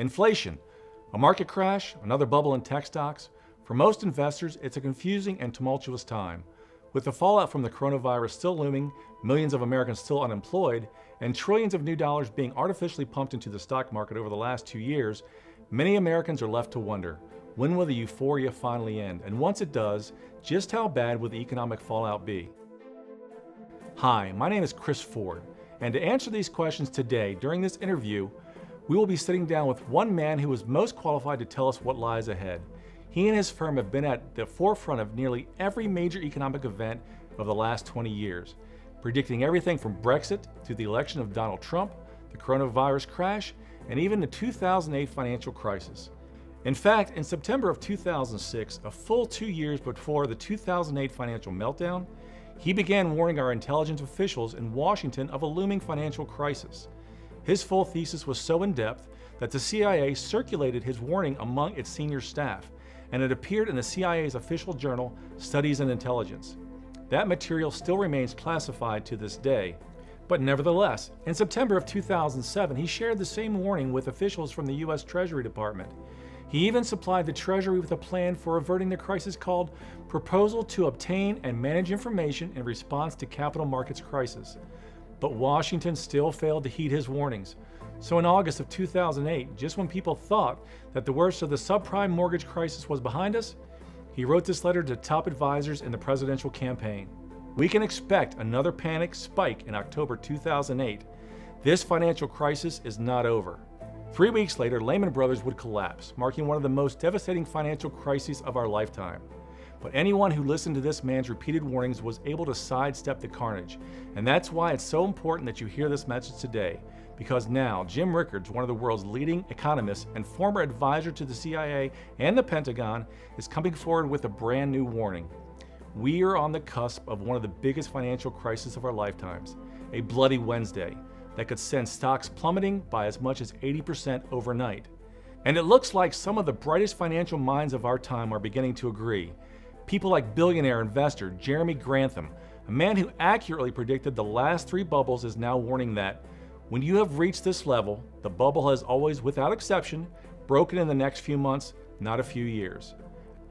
Inflation, a market crash, another bubble in tech stocks. For most investors, it's a confusing and tumultuous time. With the fallout from the coronavirus still looming, millions of Americans still unemployed, and trillions of new dollars being artificially pumped into the stock market over the last 2 years, many Americans are left to wonder, when will the euphoria finally end? And once it does, just how bad will the economic fallout be? Hi, my name is Chris Ford, and to answer these questions today during this interview, we will be sitting down with one man who is most qualified to tell us what lies ahead. He and his firm have been at the forefront of nearly every major economic event of the last 20 years, predicting everything from Brexit to the election of Donald Trump, the coronavirus crash, and even the 2008 financial crisis. In fact, in September of 2006, a full 2 years before the 2008 financial meltdown, he began warning our intelligence officials in Washington of a looming financial crisis. His full thesis was so in-depth that the CIA circulated his warning among its senior staff, and it appeared in the CIA's official journal, Studies in Intelligence. That material still remains classified to this day. But nevertheless, in September of 2007, he shared the same warning with officials from the U.S. Treasury Department. He even supplied the Treasury with a plan for averting the crisis called Proposal to Obtain and Manage Information in Response to Capital Markets Crisis. But Washington still failed to heed his warnings. So in August of 2008, just when people thought that the worst of the subprime mortgage crisis was behind us, he wrote this letter to top advisors in the presidential campaign. We can expect another panic spike in October 2008. This financial crisis is not over. 3 weeks later, Lehman Brothers would collapse, marking one of the most devastating financial crises of our lifetime. But anyone who listened to this man's repeated warnings was able to sidestep the carnage. And that's why it's so important that you hear this message today. Because now, Jim Rickards, one of the world's leading economists and former advisor to the CIA and the Pentagon, is coming forward with a brand new warning. We are on the cusp of one of the biggest financial crises of our lifetimes, a bloody Wednesday that could send stocks plummeting by as much as 80% overnight. And it looks like some of the brightest financial minds of our time are beginning to agree. People like billionaire investor Jeremy Grantham, a man who accurately predicted the last 3 bubbles, is now warning that when you have reached this level, the bubble has always, without exception, broken in the next few months, not a few years.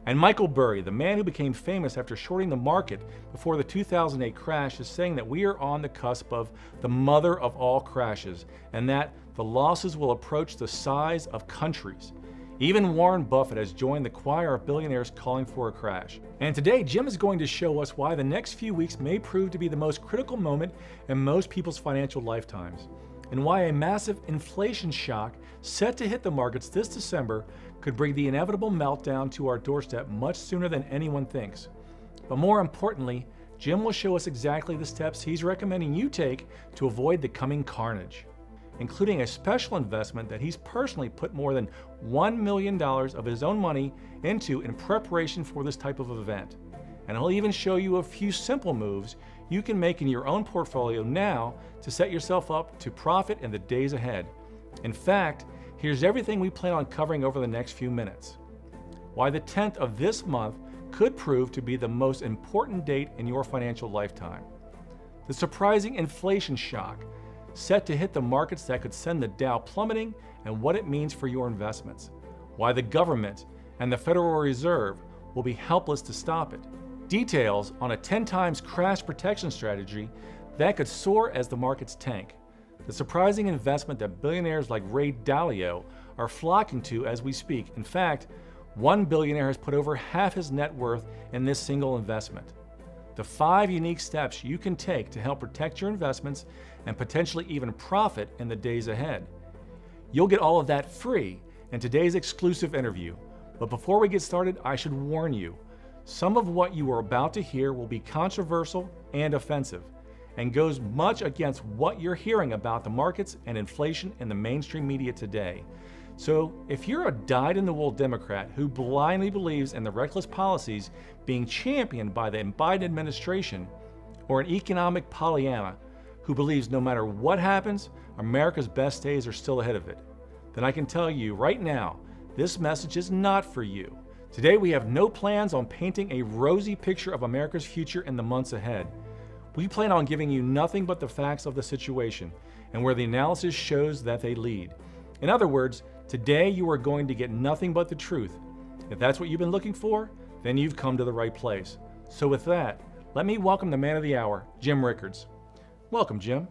And Michael Burry, the man who became famous after shorting the market before the 2008 crash, is saying that we are on the cusp of the mother of all crashes, and that the losses will approach the size of countries. Even Warren Buffett has joined the choir of billionaires calling for a crash. And today, Jim is going to show us why the next few weeks may prove to be the most critical moment in most people's financial lifetimes, and why a massive inflation shock set to hit the markets this December could bring the inevitable meltdown to our doorstep much sooner than anyone thinks. But more importantly, Jim will show us exactly the steps he's recommending you take to avoid the coming carnage, including a special investment that he's personally put more than $1 million of his own money into in preparation for this type of event. And he'll even show you a few simple moves you can make in your own portfolio now to set yourself up to profit in the days ahead. In fact, here's everything we plan on covering over the next few minutes. Why the 10th of this month could prove to be the most important date in your financial lifetime. The surprising inflation shock set to hit the markets that could send the Dow plummeting, and what it means for your investments. Why the government and the Federal Reserve will be helpless to stop it. Details on a 10 times crash protection strategy that could soar as the markets tank. The surprising investment that billionaires like Ray Dalio are flocking to as we speak. In fact, one billionaire has put over half his net worth in this single investment. The 5 unique steps you can take to help protect your investments and potentially even profit in the days ahead. You'll get all of that free in today's exclusive interview. But before we get started, I should warn you, some of what you are about to hear will be controversial and offensive, and goes much against what you're hearing about the markets and inflation in the mainstream media today. So if you're a dyed-in-the-wool Democrat who blindly believes in the reckless policies being championed by the Biden administration, or an economic Pollyanna who believes no matter what happens, America's best days are still ahead of it, then I can tell you right now, this message is not for you. Today we have no plans on painting a rosy picture of America's future in the months ahead. We plan on giving you nothing but the facts of the situation and where the analysis shows that they lead. In other words, Today, you are going to get nothing but the truth. If that's what you've been looking for, then you've come to the right place. So with that, let me welcome the man of the hour, Jim Rickards. Welcome, Jim.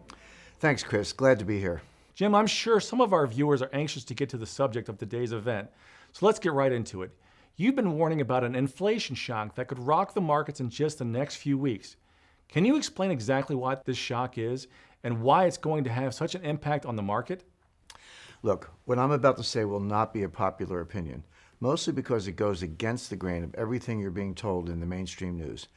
Thanks, Chris. Glad to be here. Jim, I'm sure some of our viewers are anxious to get to the subject of today's event, so let's get right into it. You've been warning about an inflation shock that could rock the markets in just the next few weeks. Can you explain exactly what this shock is and why it's going to have such an impact on the market? Look, what I'm about to say will not be a popular opinion, mostly because it goes against the grain of everything you're being told in the mainstream news.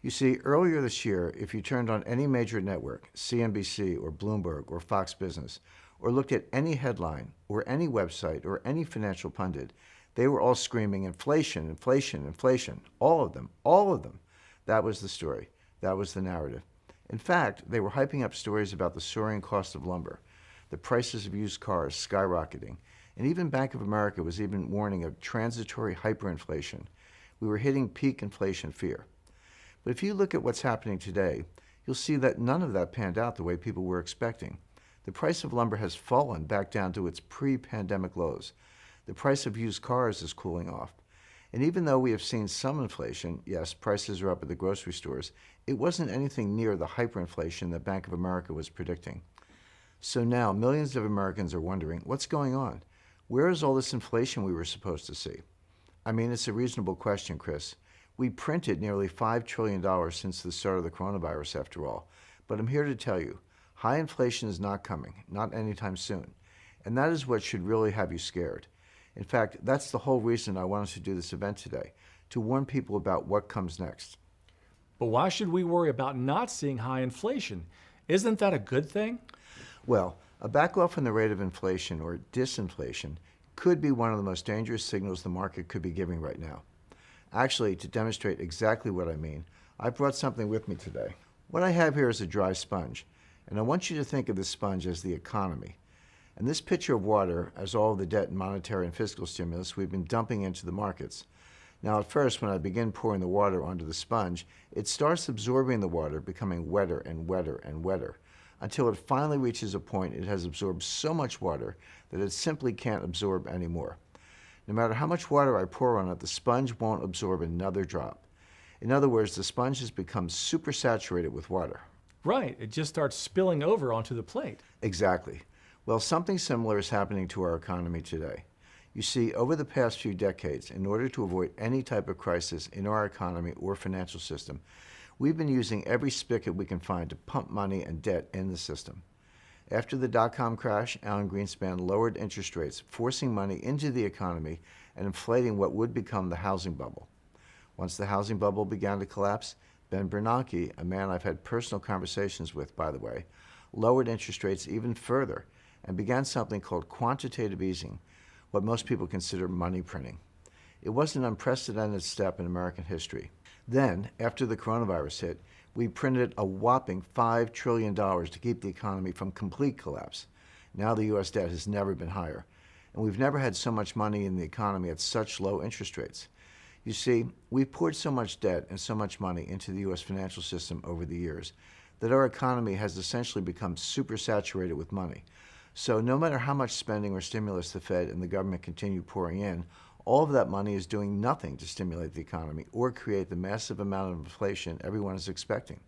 You see, earlier this year, if you turned on any major network, CNBC or Bloomberg or Fox Business, or looked at any headline or any website or any financial pundit, they were all screaming inflation, inflation, inflation. All of them, all of them. That was the story. That was the narrative. In fact, they were hyping up stories about the soaring cost of lumber, the prices of used cars skyrocketing, and even Bank of America was even warning of transitory hyperinflation. We were hitting peak inflation fear. But if you look at what's happening today, you'll see that none of that panned out the way people were expecting. The price of lumber has fallen back down to its pre-pandemic lows. The price of used cars is cooling off. And even though we have seen some inflation, yes, prices are up at the grocery stores, it wasn't anything near the hyperinflation that Bank of America was predicting. So now millions of Americans are wondering, what's going on? Where is all this inflation we were supposed to see? I mean, it's a reasonable question, Chris. We printed nearly $5 trillion since the start of the coronavirus, after all. But I'm here to tell you, high inflation is not coming, not anytime soon. And that is what should really have you scared. In fact, that's the whole reason I wanted to do this event today, to warn people about what comes next. But why should we worry about not seeing high inflation? Isn't that a good thing? Well, a backoff in the rate of inflation, or disinflation, could be one of the most dangerous signals the market could be giving right now. Actually, to demonstrate exactly what I mean, I brought something with me today. What I have here is a dry sponge, and I want you to think of this sponge as the economy. And this pitcher of water as all of the debt and monetary and fiscal stimulus we've been dumping into the markets. Now, at first, when I begin pouring the water onto the sponge, it starts absorbing the water, becoming wetter and wetter and wetter, until it finally reaches a point it has absorbed so much water that it simply can't absorb anymore. No matter how much water I pour on it, the sponge won't absorb another drop. In other words, the sponge has become supersaturated with water. Right, it just starts spilling over onto the plate. Exactly. Well, something similar is happening to our economy today. You see, over the past few decades, in order to avoid any type of crisis in our economy or financial system, we've been using every spigot we can find to pump money and debt in the system. After the dot-com crash, Alan Greenspan lowered interest rates, forcing money into the economy and inflating what would become the housing bubble. Once the housing bubble began to collapse, Ben Bernanke, a man I've had personal conversations with, by the way, lowered interest rates even further and began something called quantitative easing, what most people consider money printing. It was an unprecedented step in American history. Then, after the coronavirus hit, we printed a whopping $5 trillion to keep the economy from complete collapse. Now the U.S. debt has never been higher, and we've never had so much money in the economy at such low interest rates. You see, we've poured so much debt and so much money into the U.S. financial system over the years that our economy has essentially become supersaturated with money. So no matter how much spending or stimulus the Fed and the government continue pouring in, all of that money is doing nothing to stimulate the economy or create the massive amount of inflation everyone is expecting.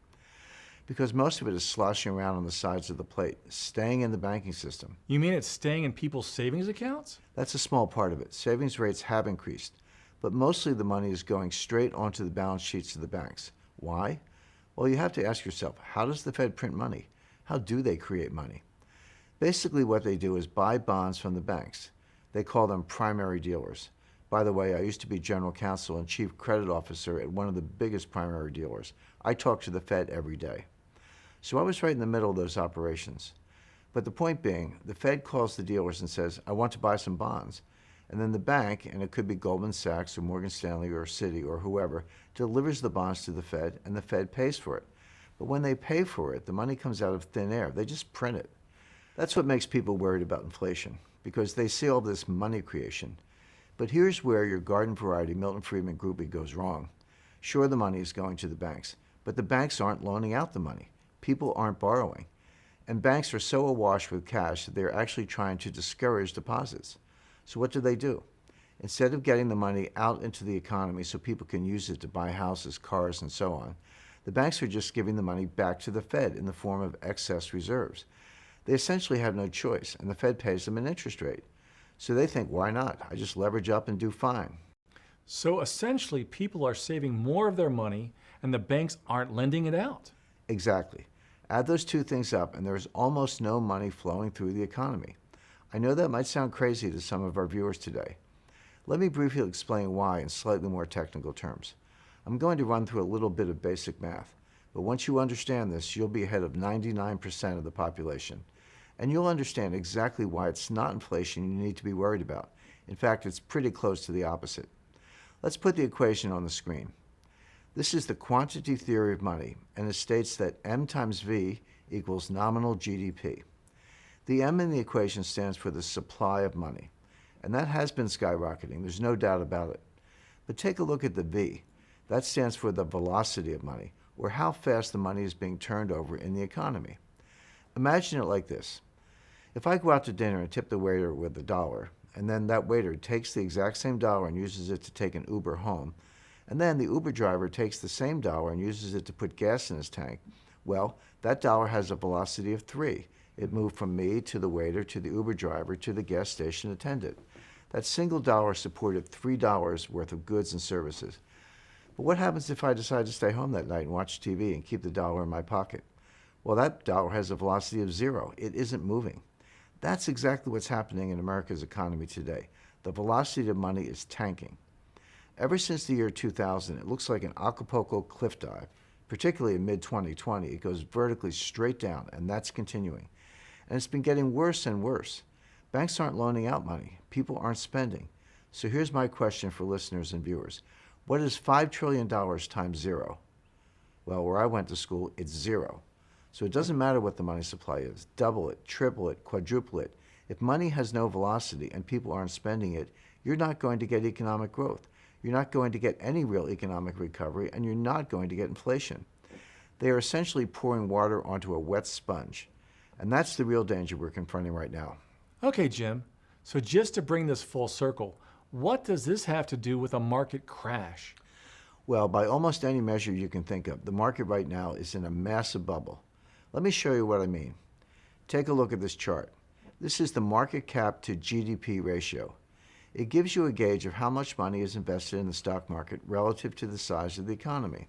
Because most of it is sloshing around on the sides of the plate, staying in the banking system. You mean it's staying in people's savings accounts? That's a small part of it. Savings rates have increased, but mostly the money is going straight onto the balance sheets of the banks. Why? Well, you have to ask yourself, how does the Fed print money? How do they create money? Basically, what they do is buy bonds from the banks. They call them primary dealers. By the way, I used to be general counsel and chief credit officer at one of the biggest primary dealers. I talk to the Fed every day. So I was right in the middle of those operations. But the point being, the Fed calls the dealers and says, I want to buy some bonds. And then the bank, and it could be Goldman Sachs or Morgan Stanley or Citi or whoever, delivers the bonds to the Fed and the Fed pays for it. But when they pay for it, the money comes out of thin air. They just print it. That's what makes people worried about inflation, because they see all this money creation. But here's where your garden variety Milton Friedman groupie goes wrong. Sure, the money is going to the banks, but the banks aren't loaning out the money. People aren't borrowing. And banks are so awash with cash that they're actually trying to discourage deposits. So what do? Instead of getting the money out into the economy so people can use it to buy houses, cars, and so on, the banks are just giving the money back to the Fed in the form of excess reserves. They essentially have no choice, and the Fed pays them an interest rate. So they think, why not? I just leverage up and do fine. So essentially, people are saving more of their money and the banks aren't lending it out. Exactly. Add those two things up, and there's almost no money flowing through the economy. I know that might sound crazy to some of our viewers today. Let me briefly explain why in slightly more technical terms. I'm going to run through a little bit of basic math, but once you understand this, you'll be ahead of 99% of the population. And you'll understand exactly why it's not inflation you need to be worried about. In fact, it's pretty close to the opposite. Let's put the equation on the screen. This is the quantity theory of money, and it states that M times V equals nominal GDP. The M in the equation stands for the supply of money, and that has been skyrocketing, there's no doubt about it. But take a look at the V. That stands for the velocity of money, or how fast the money is being turned over in the economy. Imagine it like this. If I go out to dinner and tip the waiter with $1, and then that waiter takes the exact same dollar and uses it to take an Uber home, and then the Uber driver takes the same dollar and uses it to put gas in his tank, well, that dollar has a velocity of 3. It moved from me to the waiter to the Uber driver to the gas station attendant. That single dollar supported $3 worth of goods and services. But what happens if I decide to stay home that night and watch TV and keep the dollar in my pocket? Well, that dollar has a velocity of 0. It isn't moving. That's exactly what's happening in America's economy today. The velocity of money is tanking. Ever since the year 2000, it looks like an Acapulco cliff dive, particularly in mid-2020. It goes vertically straight down, and that's continuing. And it's been getting worse and worse. Banks aren't loaning out money. People aren't spending. So here's my question for listeners and viewers. What is $5 trillion times 0? Well, where I went to school, it's 0. So it doesn't matter what the money supply is. Double it, triple it, quadruple it. If money has no velocity and people aren't spending it, you're not going to get economic growth. You're not going to get any real economic recovery, and you're not going to get inflation. They are essentially pouring water onto a wet sponge. And that's the real danger we're confronting right now. Okay, Jim. So just to bring this full circle, what does this have to do with a market crash? Well, by almost any measure you can think of, the market right now is in a massive bubble. Let me show you what I mean. Take a look at this chart. This is the market cap to GDP ratio. It gives you a gauge of how much money is invested in the stock market relative to the size of the economy.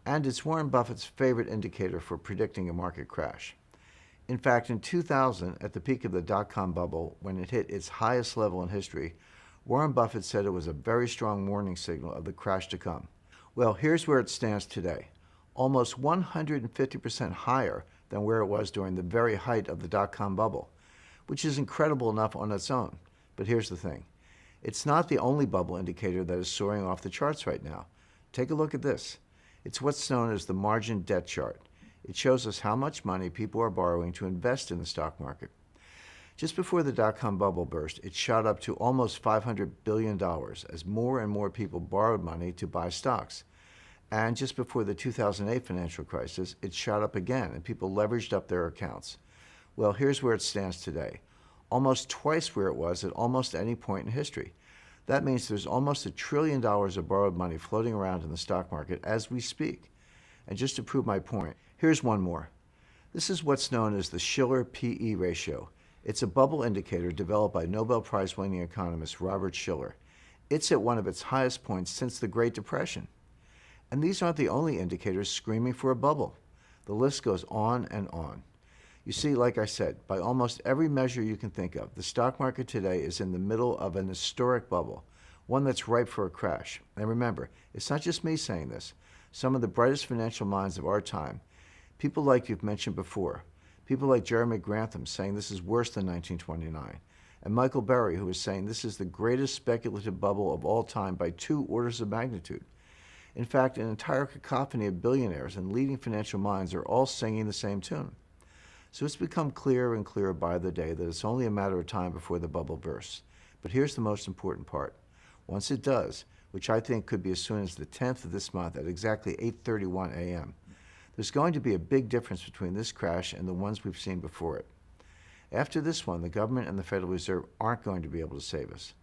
And it's Warren Buffett's favorite indicator for predicting a market crash. In fact, in 2000, at the peak of the dot-com bubble, when it hit its highest level in history, Warren Buffett said it was a very strong warning signal of the crash to come. Well, here's where it stands today. Almost 150% higher than where it was during the very height of the dot-com bubble, which is incredible enough on its own. But here's the thing. It's not the only bubble indicator that is soaring off the charts right now. Take a look at this. It's what's known as the margin debt chart. It shows us how much money people are borrowing to invest in the stock market. Just before the dot-com bubble burst, it shot up to almost $500 billion as more and more people borrowed money to buy stocks. And just before the 2008 financial crisis, it shot up again and people leveraged up their accounts. Well, here's where it stands today. Almost twice where it was at almost any point in history. That means there's almost $1 trillion of borrowed money floating around in the stock market as we speak. And just to prove my point, here's one more. This is what's known as the Shiller P/E ratio. It's a bubble indicator developed by Nobel Prize-winning economist Robert Shiller. It's at one of its highest points since the Great Depression. And these aren't the only indicators screaming for a bubble. The list goes on and on. You see, like I said, by almost every measure you can think of, the stock market today is in the middle of an historic bubble, one that's ripe for a crash. And remember, it's not just me saying this. Some of the brightest financial minds of our time, people like you've mentioned before, people like Jeremy Grantham saying this is worse than 1929, and Michael Burry, who is saying this is the greatest speculative bubble of all time by 2 orders of magnitude. In fact, an entire cacophony of billionaires and leading financial minds are all singing the same tune. So it's become clearer and clearer by the day that it's only a matter of time before the bubble bursts. But here's the most important part. Once it does, which I think could be as soon as the 10th of this month at exactly 8:31 a.m., there's going to be a big difference between this crash and the ones we've seen before it. After this one, the government and the Federal Reserve aren't going to be able to save us.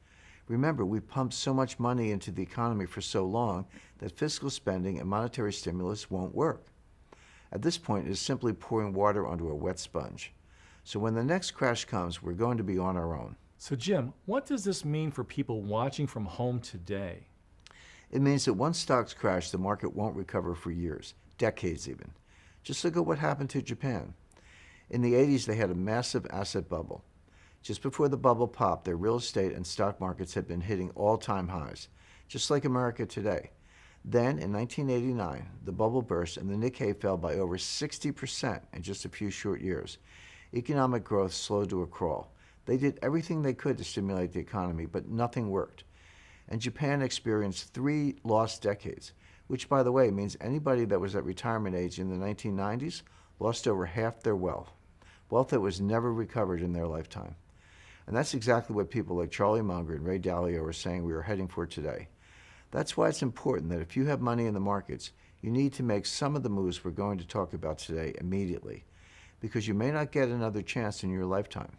Remember, we pumped so much money into the economy for so long that fiscal spending and monetary stimulus won't work. At this point, it is simply pouring water onto a wet sponge. So when the next crash comes, we're going to be on our own. So Jim, what does this mean for people watching from home today? It means that once stocks crash, the market won't recover for years, decades even. Just look at what happened to Japan. In the 80s, they had a massive asset bubble. Just before the bubble popped, their real estate and stock markets had been hitting all-time highs, just like America today. Then, in 1989, the bubble burst and the Nikkei fell by over 60% in just a few short years. Economic growth slowed to a crawl. They did everything they could to stimulate the economy, but nothing worked. And Japan experienced 3 lost decades, which, by the way, means anybody that was at retirement age in the 1990s lost over half their wealth that was never recovered in their lifetime. And that's exactly what people like Charlie Munger and Ray Dalio are saying we are heading for today. That's why it's important that if you have money in the markets, you need to make some of the moves we're going to talk about today immediately, because you may not get another chance in your lifetime.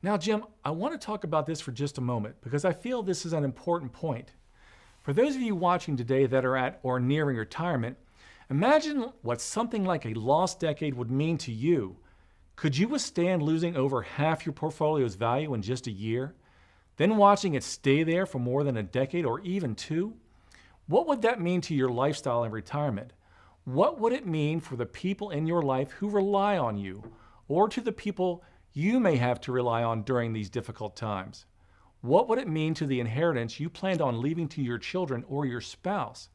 Now, Jim, I want to talk about this for just a moment because I feel this is an important point. For those of you watching today that are at or nearing retirement, imagine what something like a lost decade would mean to you. Could you withstand losing over half your portfolio's value in just a year, then watching it stay there for more than a decade or even 2? What would that mean to your lifestyle in retirement? What would it mean for the people in your life who rely on you, or to the people you may have to rely on during these difficult times? What would it mean to the inheritance you planned on leaving to your children or your spouse?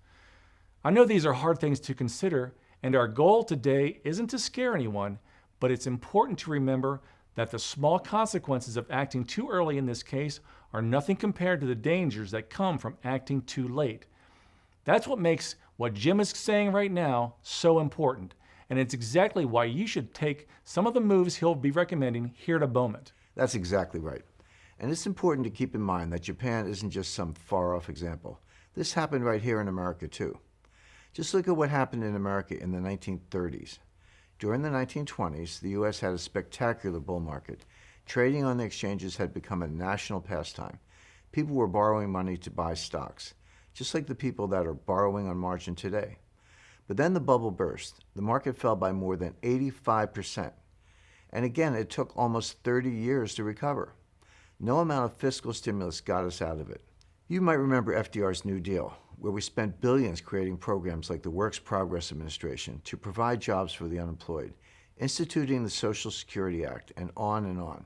I know these are hard things to consider, and our goal today isn't to scare anyone, but it's important to remember that the small consequences of acting too early in this case are nothing compared to the dangers that come from acting too late. That's what makes what Jim is saying right now so important, and it's exactly why you should take some of the moves he'll be recommending here in a moment. That's exactly right. And it's important to keep in mind that Japan isn't just some far-off example. This happened right here in America, too. Just look at what happened in America in the 1930s. During the 1920s, the U.S. had a spectacular bull market. Trading on the exchanges had become a national pastime. People were borrowing money to buy stocks, just like the people that are borrowing on margin today. But then the bubble burst. The market fell by more than 85%. And again, it took almost 30 years to recover. No amount of fiscal stimulus got us out of it. You might remember FDR's New Deal, where we spent billions creating programs like the Works Progress Administration to provide jobs for the unemployed, instituting the Social Security Act, and on and on.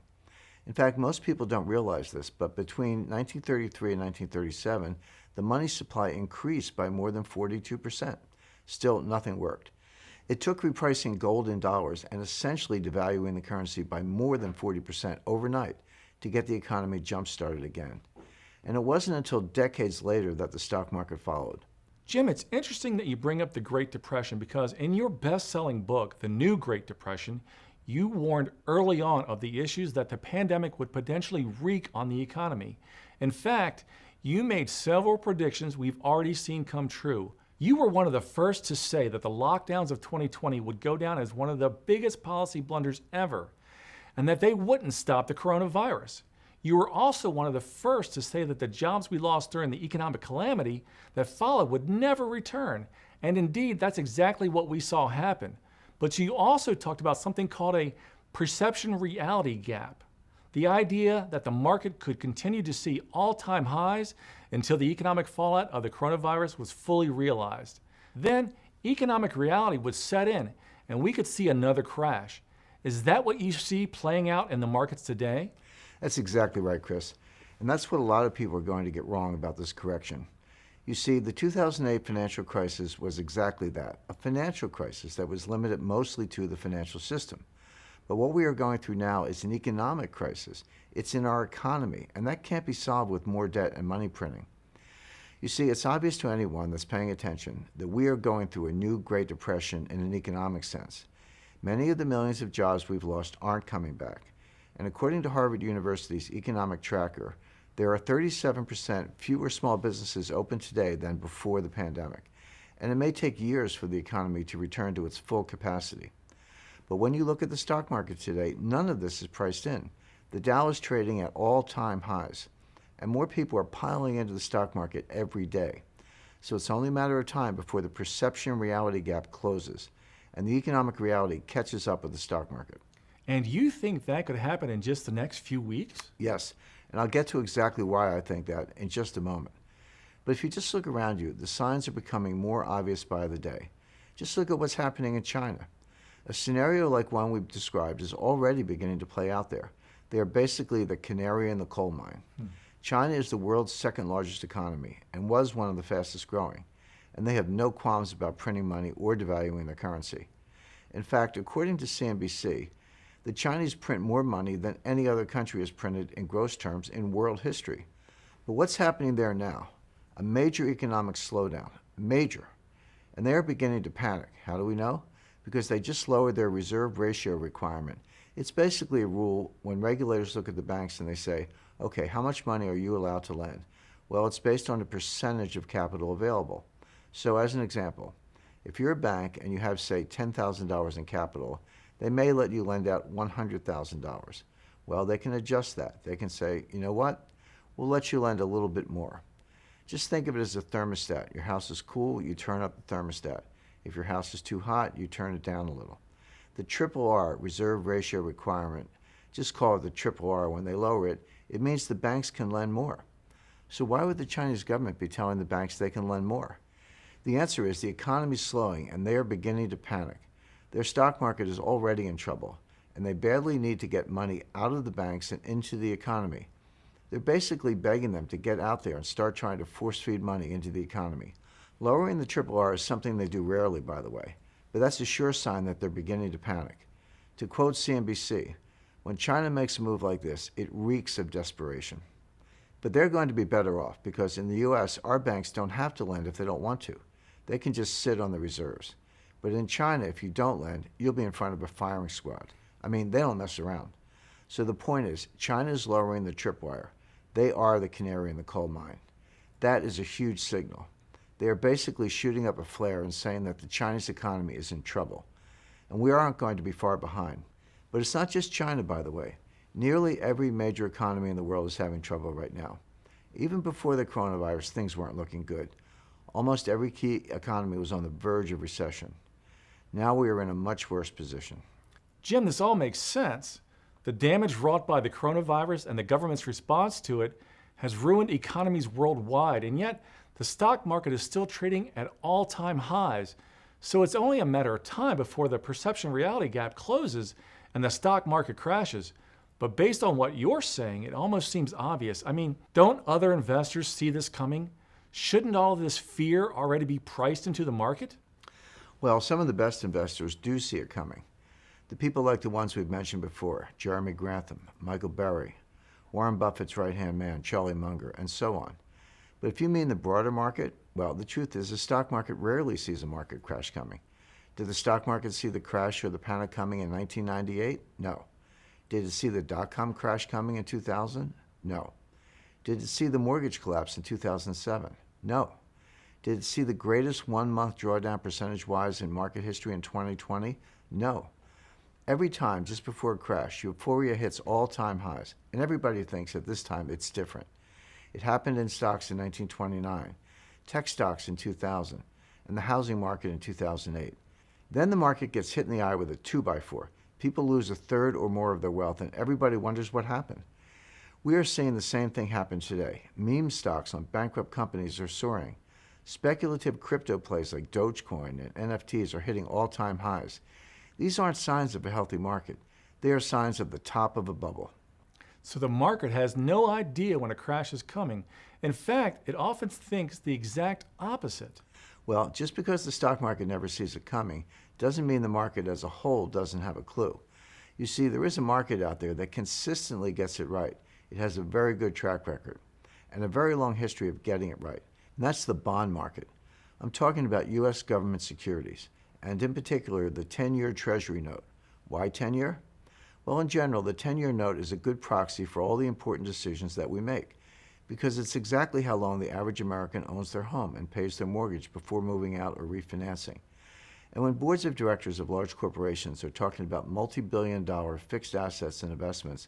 In fact, most people don't realize this, but between 1933 and 1937, the money supply increased by more than 42%. Still, nothing worked. It took repricing gold in dollars and essentially devaluing the currency by more than 40% overnight to get the economy jump-started again. And it wasn't until decades later that the stock market followed. Jim, it's interesting that you bring up the Great Depression because in your best-selling book, The New Great Depression, you warned early on of the issues that the pandemic would potentially wreak on the economy. In fact, you made several predictions we've already seen come true. You were one of the first to say that the lockdowns of 2020 would go down as one of the biggest policy blunders ever, and that they wouldn't stop the coronavirus. You were also one of the first to say that the jobs we lost during the economic calamity that followed would never return. And indeed, that's exactly what we saw happen. But you also talked about something called a perception-reality gap. The idea that the market could continue to see all-time highs until the economic fallout of the coronavirus was fully realized. Then, economic reality would set in, and we could see another crash. Is that what you see playing out in the markets today? That's exactly right, Chris. And that's what a lot of people are going to get wrong about this correction. You see, the 2008 financial crisis was exactly that, a financial crisis that was limited mostly to the financial system. But what we are going through now is an economic crisis. It's in our economy, and that can't be solved with more debt and money printing. You see, it's obvious to anyone that's paying attention that we are going through a new Great Depression in an economic sense. Many of the millions of jobs we've lost aren't coming back. And according to Harvard University's economic tracker, there are 37% fewer small businesses open today than before the pandemic. And it may take years for the economy to return to its full capacity. But when you look at the stock market today, none of this is priced in. The Dow is trading at all-time highs, and more people are piling into the stock market every day. So it's only a matter of time before the perception-reality gap closes, and the economic reality catches up with the stock market. And you think that could happen in just the next few weeks? Yes, and I'll get to exactly why I think that in just a moment. But if you just look around you, the signs are becoming more obvious by the day. Just look at what's happening in China. A scenario like one we've described is already beginning to play out there. They are basically the canary in the coal mine. China is the world's second largest economy and was one of the fastest growing, and they have no qualms about printing money or devaluing their currency. In fact, according to CNBC, the Chinese print more money than any other country has printed in gross terms in world history. But what's happening there now? A major economic slowdown, major. And they are beginning to panic. How do we know? Because they just lowered their reserve ratio requirement. It's basically a rule when regulators look at the banks and they say, okay, how much money are you allowed to lend? Well, it's based on the percentage of capital available. So as an example, if you're a bank and you have, say, $10,000 in capital, they may let you lend out $100,000. Well, they can adjust that. They can say, you know what? We'll let you lend a little bit more. Just think of it as a thermostat. Your house is cool, you turn up the thermostat. If your house is too hot, you turn it down a little. The RRR, reserve ratio requirement, just call it the RRR when they lower it, it means the banks can lend more. So why would the Chinese government be telling the banks they can lend more? The answer is the economy is slowing and they are beginning to panic. Their stock market is already in trouble, and they badly need to get money out of the banks and into the economy. They're basically begging them to get out there and start trying to force-feed money into the economy. Lowering the RRR is something they do rarely, by the way, but that's a sure sign that they're beginning to panic. To quote CNBC, when China makes a move like this, it reeks of desperation. But they're going to be better off because in the U.S., our banks don't have to lend if they don't want to. They can just sit on the reserves. But in China, if you don't lend, you'll be in front of a firing squad. I mean, they don't mess around. So the point is, China is lowering the tripwire. They are the canary in the coal mine. That is a huge signal. They are basically shooting up a flare and saying that the Chinese economy is in trouble. And we aren't going to be far behind. But it's not just China, by the way. Nearly every major economy in the world is having trouble right now. Even before the coronavirus, things weren't looking good. Almost every key economy was on the verge of recession. Now we are in a much worse position. Jim, this all makes sense. The damage wrought by the coronavirus and the government's response to it has ruined economies worldwide, and yet the stock market is still trading at all-time highs. So it's only a matter of time before the perception-reality gap closes and the stock market crashes. But based on what you're saying, it almost seems obvious. I mean, don't other investors see this coming? Shouldn't all of this fear already be priced into the market? Well, some of the best investors do see it coming. The people like the ones we've mentioned before, Jeremy Grantham, Michael Burry, Warren Buffett's right-hand man, Charlie Munger, and so on. But if you mean the broader market, well, the truth is the stock market rarely sees a market crash coming. Did the stock market see the crash or the panic coming in 1998? No. Did it see the dot-com crash coming in 2000? No. Did it see the mortgage collapse in 2007? No. Did it see the greatest one-month drawdown percentage-wise in market history in 2020? No. Every time, just before a crash, euphoria hits all-time highs, and everybody thinks at this time it's different. It happened in stocks in 1929, tech stocks in 2000, and the housing market in 2008. Then the market gets hit in the eye with a 2x4. People lose a third or more of their wealth, and everybody wonders what happened. We are seeing the same thing happen today. Meme stocks on bankrupt companies are soaring. Speculative crypto plays like Dogecoin and NFTs are hitting all-time highs. These aren't signs of a healthy market. They are signs of the top of a bubble. So the market has no idea when a crash is coming. In fact, it often thinks the exact opposite. Well, just because the stock market never sees it coming doesn't mean the market as a whole doesn't have a clue. You see, there is a market out there that consistently gets it right. It has a very good track record and a very long history of getting it right. And that's the bond market. I'm talking about U.S. government securities, and in particular, the 10-year Treasury note. Why 10-year? Well, in general, the 10-year note is a good proxy for all the important decisions that we make, because it's exactly how long the average American owns their home and pays their mortgage before moving out or refinancing. And when boards of directors of large corporations are talking about multi-billion-dollar fixed assets and investments,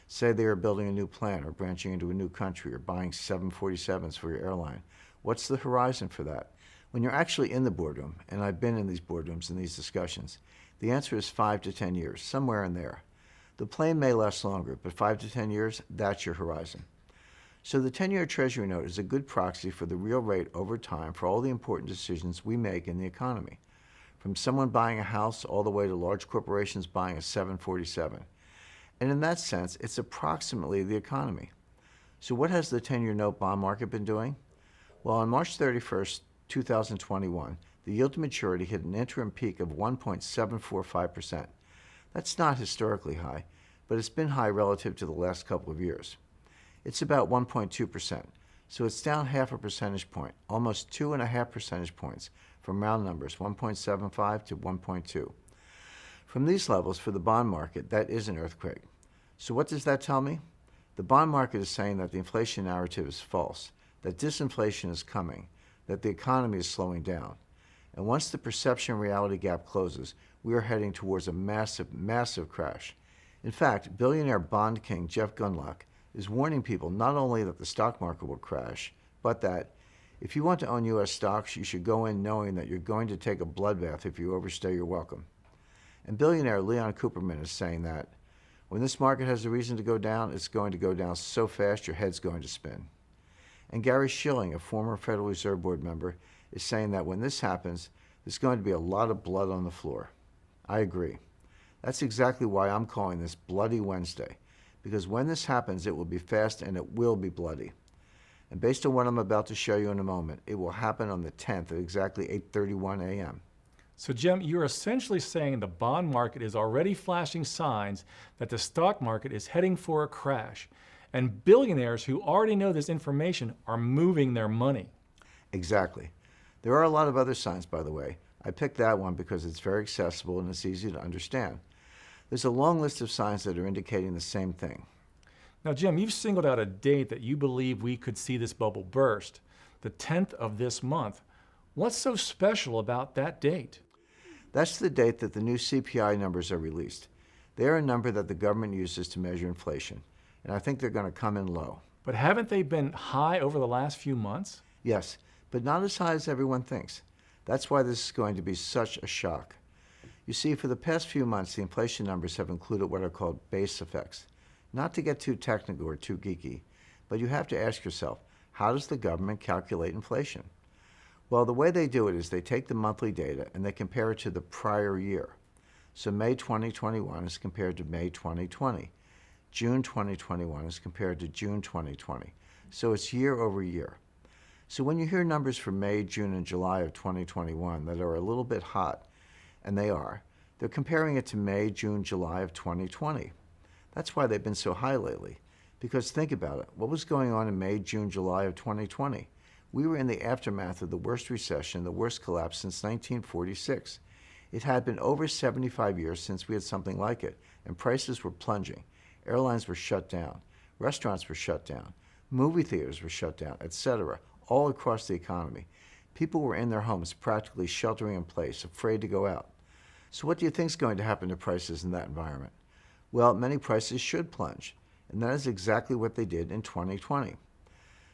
say they are building a new plant or branching into a new country or buying 747s for your airline, what's the horizon for that? When you're actually in the boardroom, and I've been in these boardrooms and these discussions, the answer is 5 to 10 years, somewhere in there. The plane may last longer, but 5 to 10 years, that's your horizon. So the 10-year Treasury note is a good proxy for the real rate over time for all the important decisions we make in the economy, from someone buying a house all the way to large corporations buying a 747. And in that sense, it's approximately the economy. So what has the 10-year note bond market been doing? Well, on March 31st, 2021, the yield to maturity hit an interim peak of 1.745%. That's not historically high, but it's been high relative to the last couple of years. It's about 1.2%, so it's down half a percentage point, almost 2.5 percentage points from round numbers, 1.75 to 1.2. From these levels for the bond market, that is an earthquake. So what does that tell me? The bond market is saying that the inflation narrative is false, that disinflation is coming, that the economy is slowing down. And once the perception-reality gap closes, we are heading towards a massive, massive crash. In fact, billionaire bond king Jeff Gundlach is warning people not only that the stock market will crash, but that if you want to own U.S. stocks, you should go in knowing that you're going to take a bloodbath if you overstay your welcome. And billionaire Leon Cooperman is saying that when this market has a reason to go down, it's going to go down so fast your head's going to spin. And Gary Shilling, a former Federal Reserve Board member, is saying that when this happens, there's going to be a lot of blood on the floor. I agree. That's exactly why I'm calling this Bloody Wednesday, because when this happens, it will be fast and it will be bloody. And based on what I'm about to show you in a moment, it will happen on the 10th at exactly 8:31 a.m. So Jim, you're essentially saying the bond market is already flashing signs that the stock market is heading for a crash, and billionaires who already know this information are moving their money. Exactly. There are a lot of other signs, by the way. I picked that one because it's very accessible and it's easy to understand. There's a long list of signs that are indicating the same thing. Now, Jim, you've singled out a date that you believe we could see this bubble burst, the 10th of this month. What's so special about that date? That's the date that the new CPI numbers are released. They're a number that the government uses to measure inflation, and I think they're going to come in low. But haven't they been high over the last few months? Yes, but not as high as everyone thinks. That's why this is going to be such a shock. You see, for the past few months, the inflation numbers have included what are called base effects. Not to get too technical or too geeky, but you have to ask yourself, how does the government calculate inflation? Well, the way they do it is they take the monthly data and they compare it to the prior year. So May 2021 is compared to May 2020. June 2021 is compared to June 2020. So it's year over year. So when you hear numbers for May, June, and July of 2021 that are a little bit hot, and they are, they're comparing it to May, June, July of 2020. That's why they've been so high lately. Because think about it. What was going on in May, June, July of 2020? We were in the aftermath of the worst recession, the worst collapse since 1946. It had been over 75 years since we had something like it, and prices were plunging. Airlines were shut down. Restaurants were shut down. Movie theaters were shut down, etc., all across the economy. People were in their homes practically sheltering in place, afraid to go out. So what do you think is going to happen to prices in that environment? Well, many prices should plunge, and that is exactly what they did in 2020.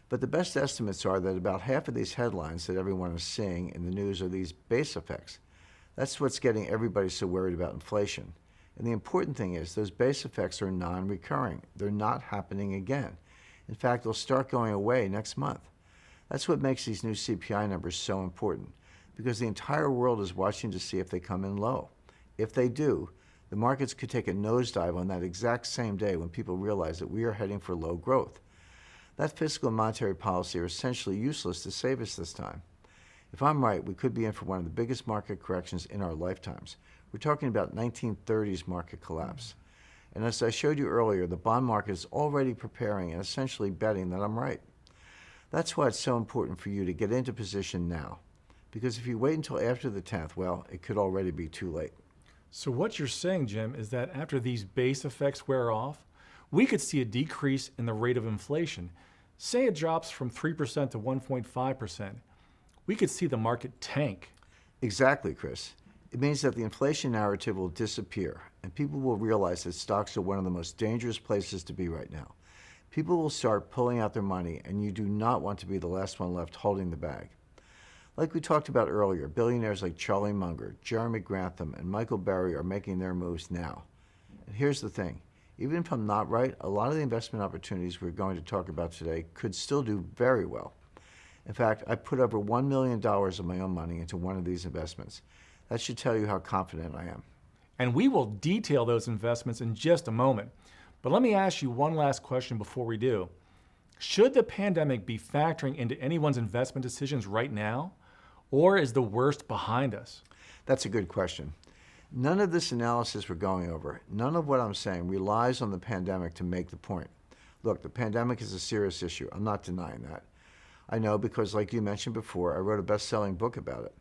But the best estimates are that about half of these headlines that everyone is seeing in the news are these base effects. That's what's getting everybody so worried about inflation. And the important thing is those base effects are non-recurring. They're not happening again. In fact, they'll start going away next month. That's what makes these new CPI numbers so important, because the entire world is watching to see if they come in low. If they do, the markets could take a nosedive on that exact same day when people realize that we are heading for low growth. That fiscal and monetary policy are essentially useless to save us this time. If I'm right, we could be in for one of the biggest market corrections in our lifetimes. We're talking about 1930s market collapse. And as I showed you earlier, the bond market is already preparing and essentially betting that I'm right. That's why it's so important for you to get into position now. Because if you wait until after the 10th, well, it could already be too late. So what you're saying, Jim, is that after these base effects wear off, we could see a decrease in the rate of inflation. Say it drops from 3% to 1.5%. We could see the market tank. Exactly, Chris. It means that the inflation narrative will disappear, and people will realize that stocks are one of the most dangerous places to be right now. People will start pulling out their money, and you do not want to be the last one left holding the bag. Like we talked about earlier, billionaires like Charlie Munger, Jeremy Grantham, and Michael Burry are making their moves now. And here's the thing. Even if I'm not right, a lot of the investment opportunities we're going to talk about today could still do very well. In fact, I put over $1 million of my own money into one of these investments. That should tell you how confident I am. And we will detail those investments in just a moment. But let me ask you one last question before we do. Should the pandemic be factoring into anyone's investment decisions right now? Or is the worst behind us? That's a good question. None of this analysis we're going over, none of what I'm saying relies on the pandemic to make the point. Look, the pandemic is a serious issue. I'm not denying that. I know because, like you mentioned before, I wrote a best-selling book about it.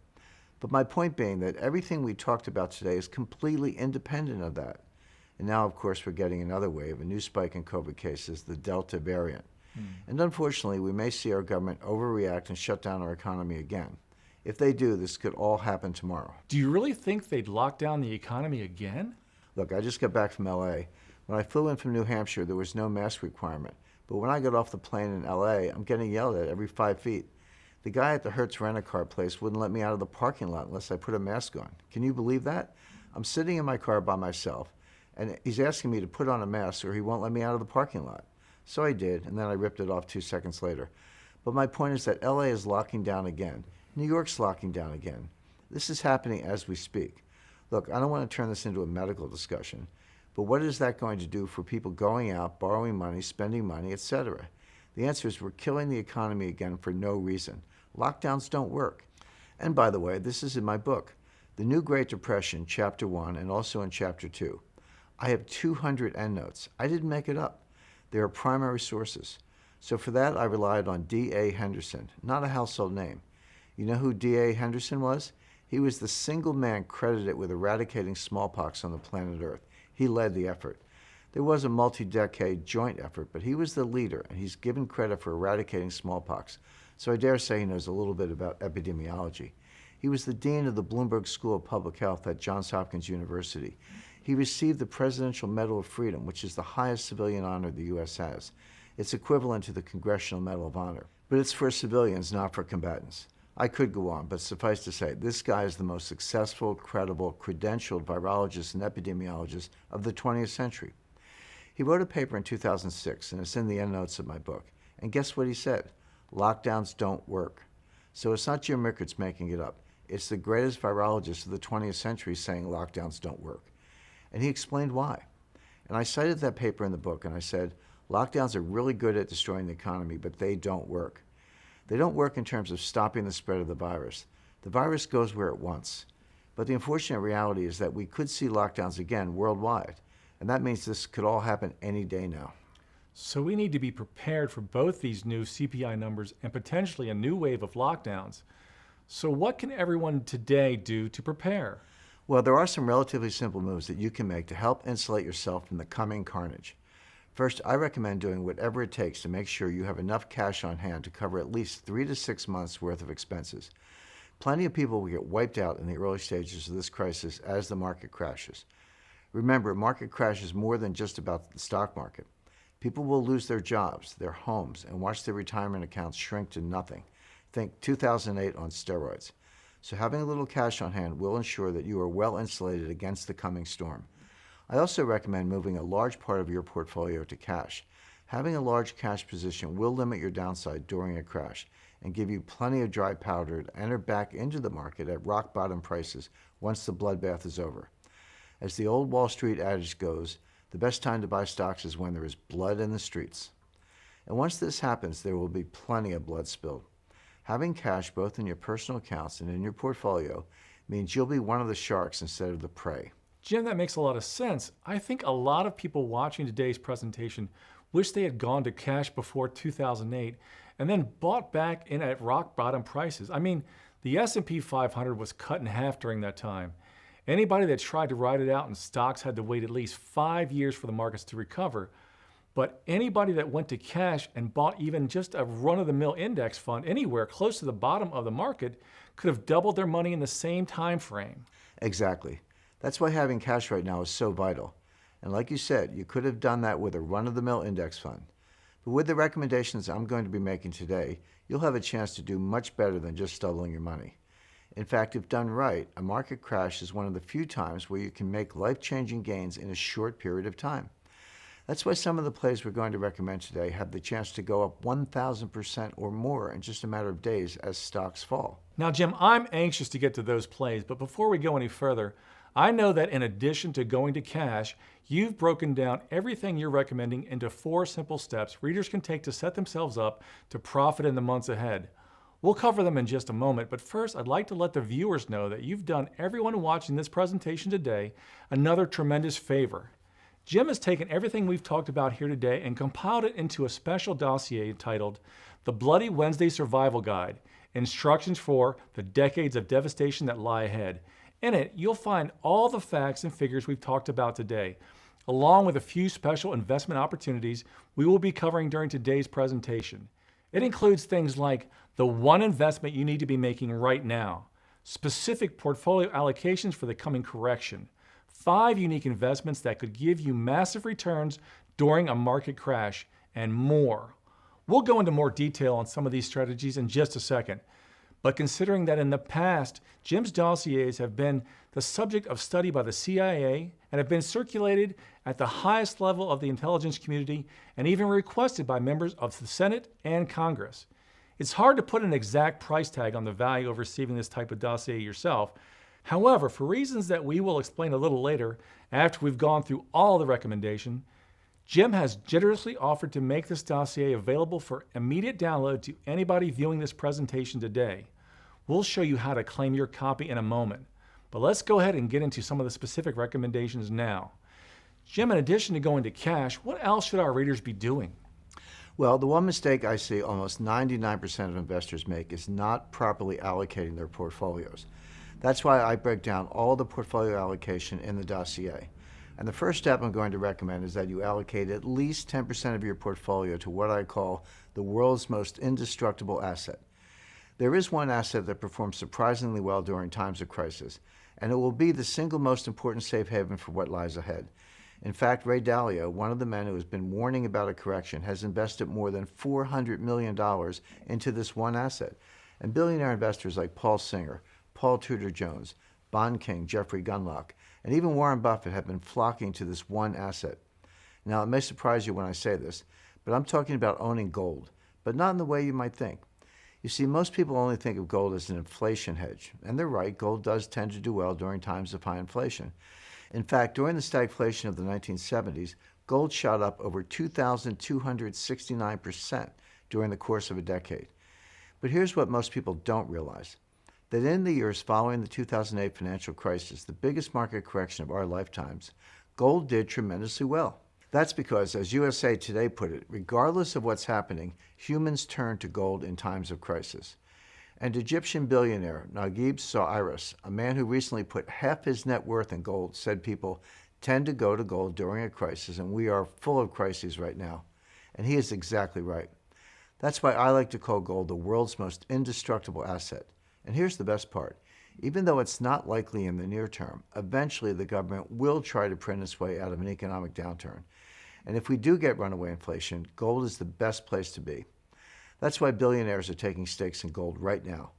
But my point being that everything we talked about today is completely independent of that. And now, of course, we're getting another wave, a new spike in COVID cases, the Delta variant. And unfortunately, we may see our government overreact and shut down our economy again. If they do, this could all happen tomorrow. Do you really think they'd lock down the economy again? Look, I just got back from LA. When I flew in from New Hampshire, there was no mask requirement. But when I got off the plane in LA, I'm getting yelled at every 5 feet. The guy at the Hertz rent-a-car place wouldn't let me out of the parking lot unless I put a mask on. Can you believe that? I'm sitting in my car by myself, and he's asking me to put on a mask or he won't let me out of the parking lot. So I did, and then I ripped it off 2 seconds later. But my point is that LA is locking down again. New York's locking down again. This is happening as we speak. Look, I don't want to turn this into a medical discussion, but what is that going to do for people going out, borrowing money, spending money, etc.? The answer is we're killing the economy again for no reason. Lockdowns don't work. And by the way, this is in my book, The New Great Depression, Chapter 1, and also in Chapter 2. I have 200 endnotes. I didn't make it up. They are primary sources. So for that, I relied on D.A. Henderson, not a household name. You know who D.A. Henderson was? He was the single man credited with eradicating smallpox on the planet Earth. He led the effort. There was a multi-decade joint effort, but he was the leader, and he's given credit for eradicating smallpox. So I dare say he knows a little bit about epidemiology. He was the dean of the Bloomberg School of Public Health at Johns Hopkins University. He received the Presidential Medal of Freedom, which is the highest civilian honor the U.S. has. It's equivalent to the Congressional Medal of Honor. But it's for civilians, not for combatants. I could go on, but suffice to say, this guy is the most successful, credible, credentialed virologist and epidemiologist of the 20th century. He wrote a paper in 2006, and it's in the endnotes of my book. And guess what he said? Lockdowns don't work. So it's not Jim Rickards making it up. It's the greatest virologist of the 20th century saying lockdowns don't work. And he explained why. And I cited that paper in the book, and I said, lockdowns are really good at destroying the economy, but they don't work. They don't work in terms of stopping the spread of the virus. The virus goes where it wants. But the unfortunate reality is that we could see lockdowns again worldwide. And that means this could all happen any day now. So we need to be prepared for both these new CPI numbers and potentially a new wave of lockdowns. So what can everyone today do to prepare? Well, there are some relatively simple moves that you can make to help insulate yourself from the coming carnage. First, I recommend doing whatever it takes to make sure you have enough cash on hand to cover at least 3 to 6 months worth of expenses. Plenty of people will get wiped out in the early stages of this crisis as the market crashes. Remember, a market crash is more than just about the stock market. People will lose their jobs, their homes, and watch their retirement accounts shrink to nothing. Think 2008 on steroids. So having a little cash on hand will ensure that you are well insulated against the coming storm. I also recommend moving a large part of your portfolio to cash. Having a large cash position will limit your downside during a crash and give you plenty of dry powder to enter back into the market at rock bottom prices once the bloodbath is over. As the old Wall Street adage goes, the best time to buy stocks is when there is blood in the streets. And once this happens, there will be plenty of blood spilled. Having cash both in your personal accounts and in your portfolio means you'll be one of the sharks instead of the prey. Jim, that makes a lot of sense. I think a lot of people watching today's presentation wish they had gone to cash before 2008 and then bought back in at rock bottom prices. I mean, the S&P 500 was cut in half during that time. Anybody that tried to ride it out in stocks had to wait at least 5 years for the markets to recover. But anybody that went to cash and bought even just a run-of-the-mill index fund anywhere close to the bottom of the market could have doubled their money in the same time frame. Exactly. That's why having cash right now is so vital. And like you said, you could have done that with a run-of-the-mill index fund. But with the recommendations I'm going to be making today, you'll have a chance to do much better than just doubling your money. In fact, if done right, a market crash is one of the few times where you can make life-changing gains in a short period of time. That's why some of the plays we're going to recommend today have the chance to go up 1,000% or more in just a matter of days as stocks fall. Now, Jim, I'm anxious to get to those plays, but before we go any further, I know that in addition to going to cash, you've broken down everything you're recommending into 4 simple steps readers can take to set themselves up to profit in the months ahead. We'll cover them in just a moment, but first I'd like to let the viewers know that you've done everyone watching this presentation today another tremendous favor. Jim has taken everything we've talked about here today and compiled it into a special dossier titled The Bloody Wednesday Survival Guide, Instructions for the Decades of Devastation That Lie Ahead. In it, you'll find all the facts and figures we've talked about today, along with a few special investment opportunities we will be covering during today's presentation. It includes things like the one investment you need to be making right now, specific portfolio allocations for the coming correction, 5 unique investments that could give you massive returns during a market crash, and more. We'll go into more detail on some of these strategies in just a second. But considering that in the past, Jim's dossiers have been the subject of study by the CIA and have been circulated at the highest level of the intelligence community and even requested by members of the Senate and Congress, it's hard to put an exact price tag on the value of receiving this type of dossier yourself. However, for reasons that we will explain a little later, after we've gone through all the recommendation, Jim has generously offered to make this dossier available for immediate download to anybody viewing this presentation today. We'll show you how to claim your copy in a moment, but let's go ahead and get into some of the specific recommendations now. Jim, in addition to going to cash, what else should our readers be doing? Well, the one mistake I see almost 99% of investors make is not properly allocating their portfolios. That's why I break down all the portfolio allocation in the dossier. And the first step I'm going to recommend is that you allocate at least 10% of your portfolio to what I call the world's most indestructible asset. There is one asset that performs surprisingly well during times of crisis, and it will be the single most important safe haven for what lies ahead. In fact, Ray Dalio, one of the men who has been warning about a correction, has invested more than $400 million into this one asset. And billionaire investors like Paul Singer, Paul Tudor Jones, Bond King Jeffrey Gundlach, and even Warren Buffett have been flocking to this one asset. Now, it may surprise you when I say this, but I'm talking about owning gold, but not in the way you might think. You see, most people only think of gold as an inflation hedge, and they're right, gold does tend to do well during times of high inflation. In fact, during the stagflation of the 1970s, gold shot up over 2,269% during the course of a decade. But here's what most people don't realize. That in the years following the 2008 financial crisis, the biggest market correction of our lifetimes, gold did tremendously well. That's because, as USA Today put it, regardless of what's happening, humans turn to gold in times of crisis. And Egyptian billionaire Naguib Sawiris, a man who recently put half his net worth in gold, said people tend to go to gold during a crisis, and we are full of crises right now. And he is exactly right. That's why I like to call gold the world's most indestructible asset. And here's the best part. Even though it's not likely in the near term, eventually the government will try to print its way out of an economic downturn. And if we do get runaway inflation, gold is the best place to be. That's why billionaires are taking stakes in gold right now.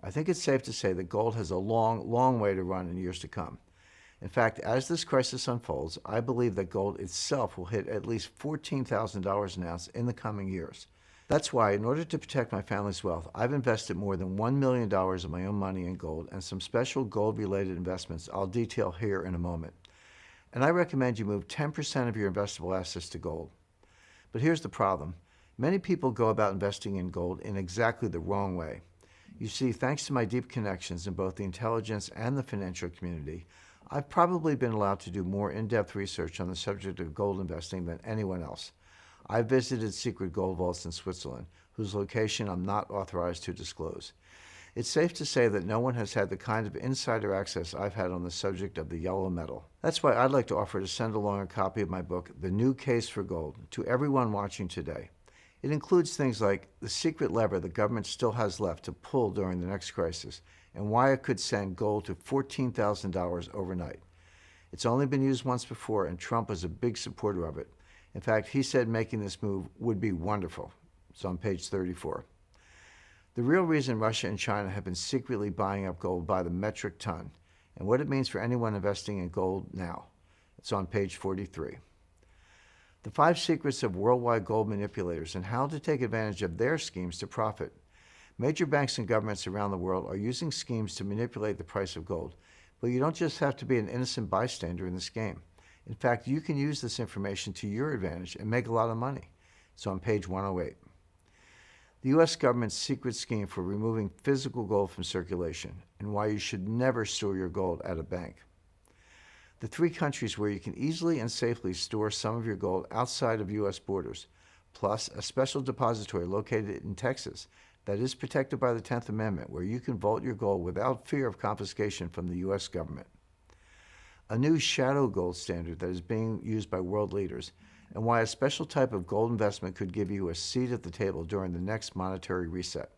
I think it's safe to say that gold has a long, long way to run in years to come. In fact, as this crisis unfolds, I believe that gold itself will hit at least $14,000 an ounce in the coming years. That's why, in order to protect my family's wealth, I've invested more than $1 million of my own money in gold and some special gold-related investments I'll detail here in a moment. And I recommend you move 10% of your investable assets to gold. But here's the problem. Many people go about investing in gold in exactly the wrong way. You see, thanks to my deep connections in both the intelligence and the financial community, I've probably been allowed to do more in-depth research on the subject of gold investing than anyone else. I've visited secret gold vaults in Switzerland, whose location I'm not authorized to disclose. It's safe to say that no one has had the kind of insider access I've had on the subject of the yellow metal. That's why I'd like to offer to send along a copy of my book, The New Case for Gold, to everyone watching today. It includes things like the secret lever the government still has left to pull during the next crisis and why it could send gold to $14,000 overnight. It's only been used once before, and Trump was a big supporter of it. In fact, he said making this move would be wonderful. It's on page 34. The real reason Russia and China have been secretly buying up gold by the metric ton, and what it means for anyone investing in gold now. It's on page 43. The 5 secrets of worldwide gold manipulators and how to take advantage of their schemes to profit. Major banks and governments around the world are using schemes to manipulate the price of gold, but you don't just have to be an innocent bystander in this game. In fact, you can use this information to your advantage and make a lot of money. It's on page 108. The U.S. government's secret scheme for removing physical gold from circulation and why you should never store your gold at a bank. The 3 countries where you can easily and safely store some of your gold outside of U.S. borders, plus a special depository located in Texas that is protected by the 10th Amendment, where you can vault your gold without fear of confiscation from the U.S. government. A new shadow gold standard that is being used by world leaders, and why a special type of gold investment could give you a seat at the table during the next monetary reset.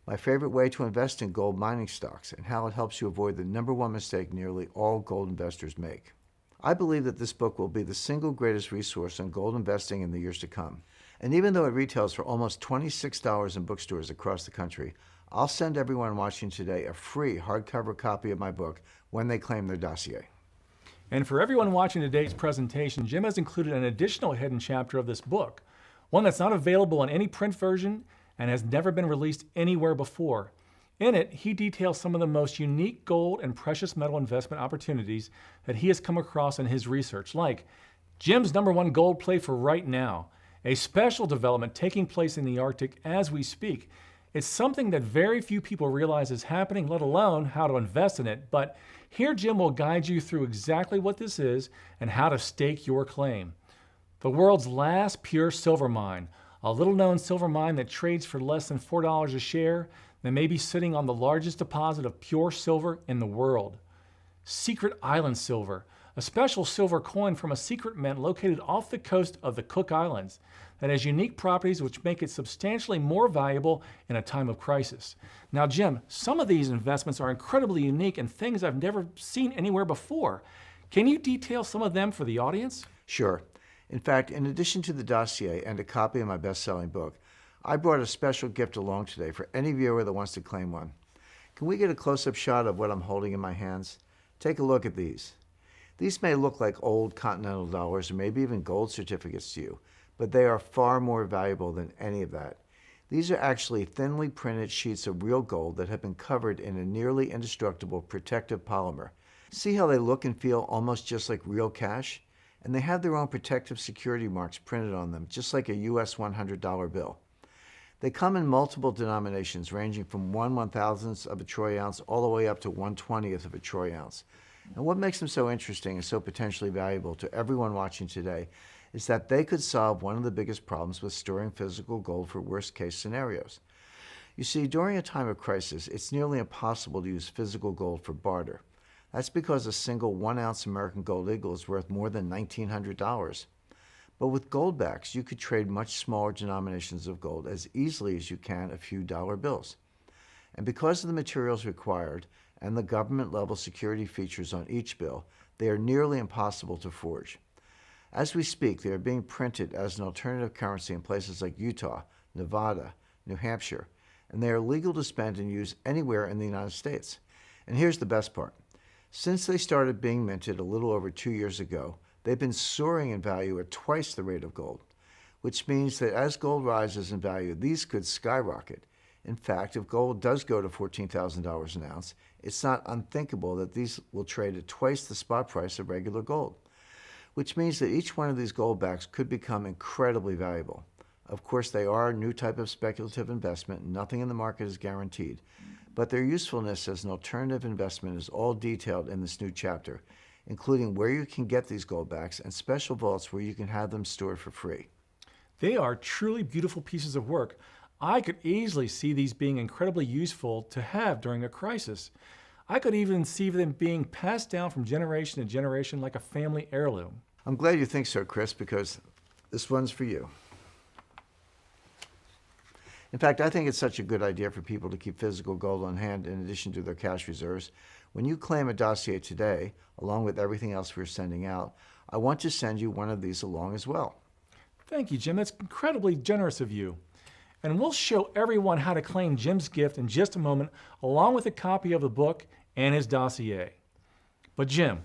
My favorite way to invest in gold mining stocks and how it helps you avoid the #1 mistake nearly all gold investors make. I believe that this book will be the single greatest resource on gold investing in the years to come. And even though it retails for almost $26 in bookstores across the country, I'll send everyone watching today a free hardcover copy of my book when they claim their dossier. And for everyone watching today's presentation, Jim has included an additional hidden chapter of this book, one that's not available in any print version and has never been released anywhere before. In it, he details some of the most unique gold and precious metal investment opportunities that he has come across in his research, like Jim's #1 gold play for right now, a special development taking place in the Arctic as we speak. It's something that very few people realize is happening, let alone how to invest in it. But here Jim will guide you through exactly what this is and how to stake your claim. The world's last pure silver mine, a little-known silver mine that trades for less than $4 a share, that may be sitting on the largest deposit of pure silver in the world. Secret Island Silver, a special silver coin from a secret mint located off the coast of the Cook Islands that has unique properties which make it substantially more valuable in a time of crisis. Now, Jim, some of these investments are incredibly unique and things I've never seen anywhere before. Can you detail some of them for the audience? Sure. In fact, in addition to the dossier and a copy of my best-selling book, I brought a special gift along today for any viewer that wants to claim one. Can we get a close-up shot of what I'm holding in my hands? Take a look at these. These may look like old continental dollars or maybe even gold certificates to you, but they are far more valuable than any of that. These are actually thinly printed sheets of real gold that have been covered in a nearly indestructible protective polymer. See how they look and feel almost just like real cash? And they have their own protective security marks printed on them, just like a US $100 bill. They come in multiple denominations ranging from 1/1000th of a troy ounce all the way up to 1/20th of a troy ounce. And what makes them so interesting and so potentially valuable to everyone watching today is that they could solve one of the biggest problems with storing physical gold for worst-case scenarios. You see, during a time of crisis, it's nearly impossible to use physical gold for barter. That's because a single 1-ounce American gold eagle is worth more than $1,900. But with goldbacks, you could trade much smaller denominations of gold as easily as you can a few dollar bills. And because of the materials required and the government-level security features on each bill, they are nearly impossible to forge. As we speak, they are being printed as an alternative currency in places like Utah, Nevada, New Hampshire, and they are legal to spend and use anywhere in the United States. And here's the best part. Since they started being minted a little over 2 years ago, they've been soaring in value at twice the rate of gold, which means that as gold rises in value, these could skyrocket. In fact, if gold does go to $14,000 an ounce, it's not unthinkable that these will trade at twice the spot price of regular gold, which means that each one of these goldbacks could become incredibly valuable. Of course, they are a new type of speculative investment, and nothing in the market is guaranteed, but their usefulness as an alternative investment is all detailed in this new chapter, including where you can get these goldbacks and special vaults where you can have them stored for free. They are truly beautiful pieces of work. I could easily see these being incredibly useful to have during a crisis. I could even see them being passed down from generation to generation like a family heirloom. I'm glad you think so, Chris, because this one's for you. In fact, I think it's such a good idea for people to keep physical gold on hand in addition to their cash reserves. When you claim a dossier today, along with everything else we're sending out, I want to send you one of these along as well. Thank you, Jim. That's incredibly generous of you. And we'll show everyone how to claim Jim's gift in just a moment, along with a copy of the book and his dossier. But Jim,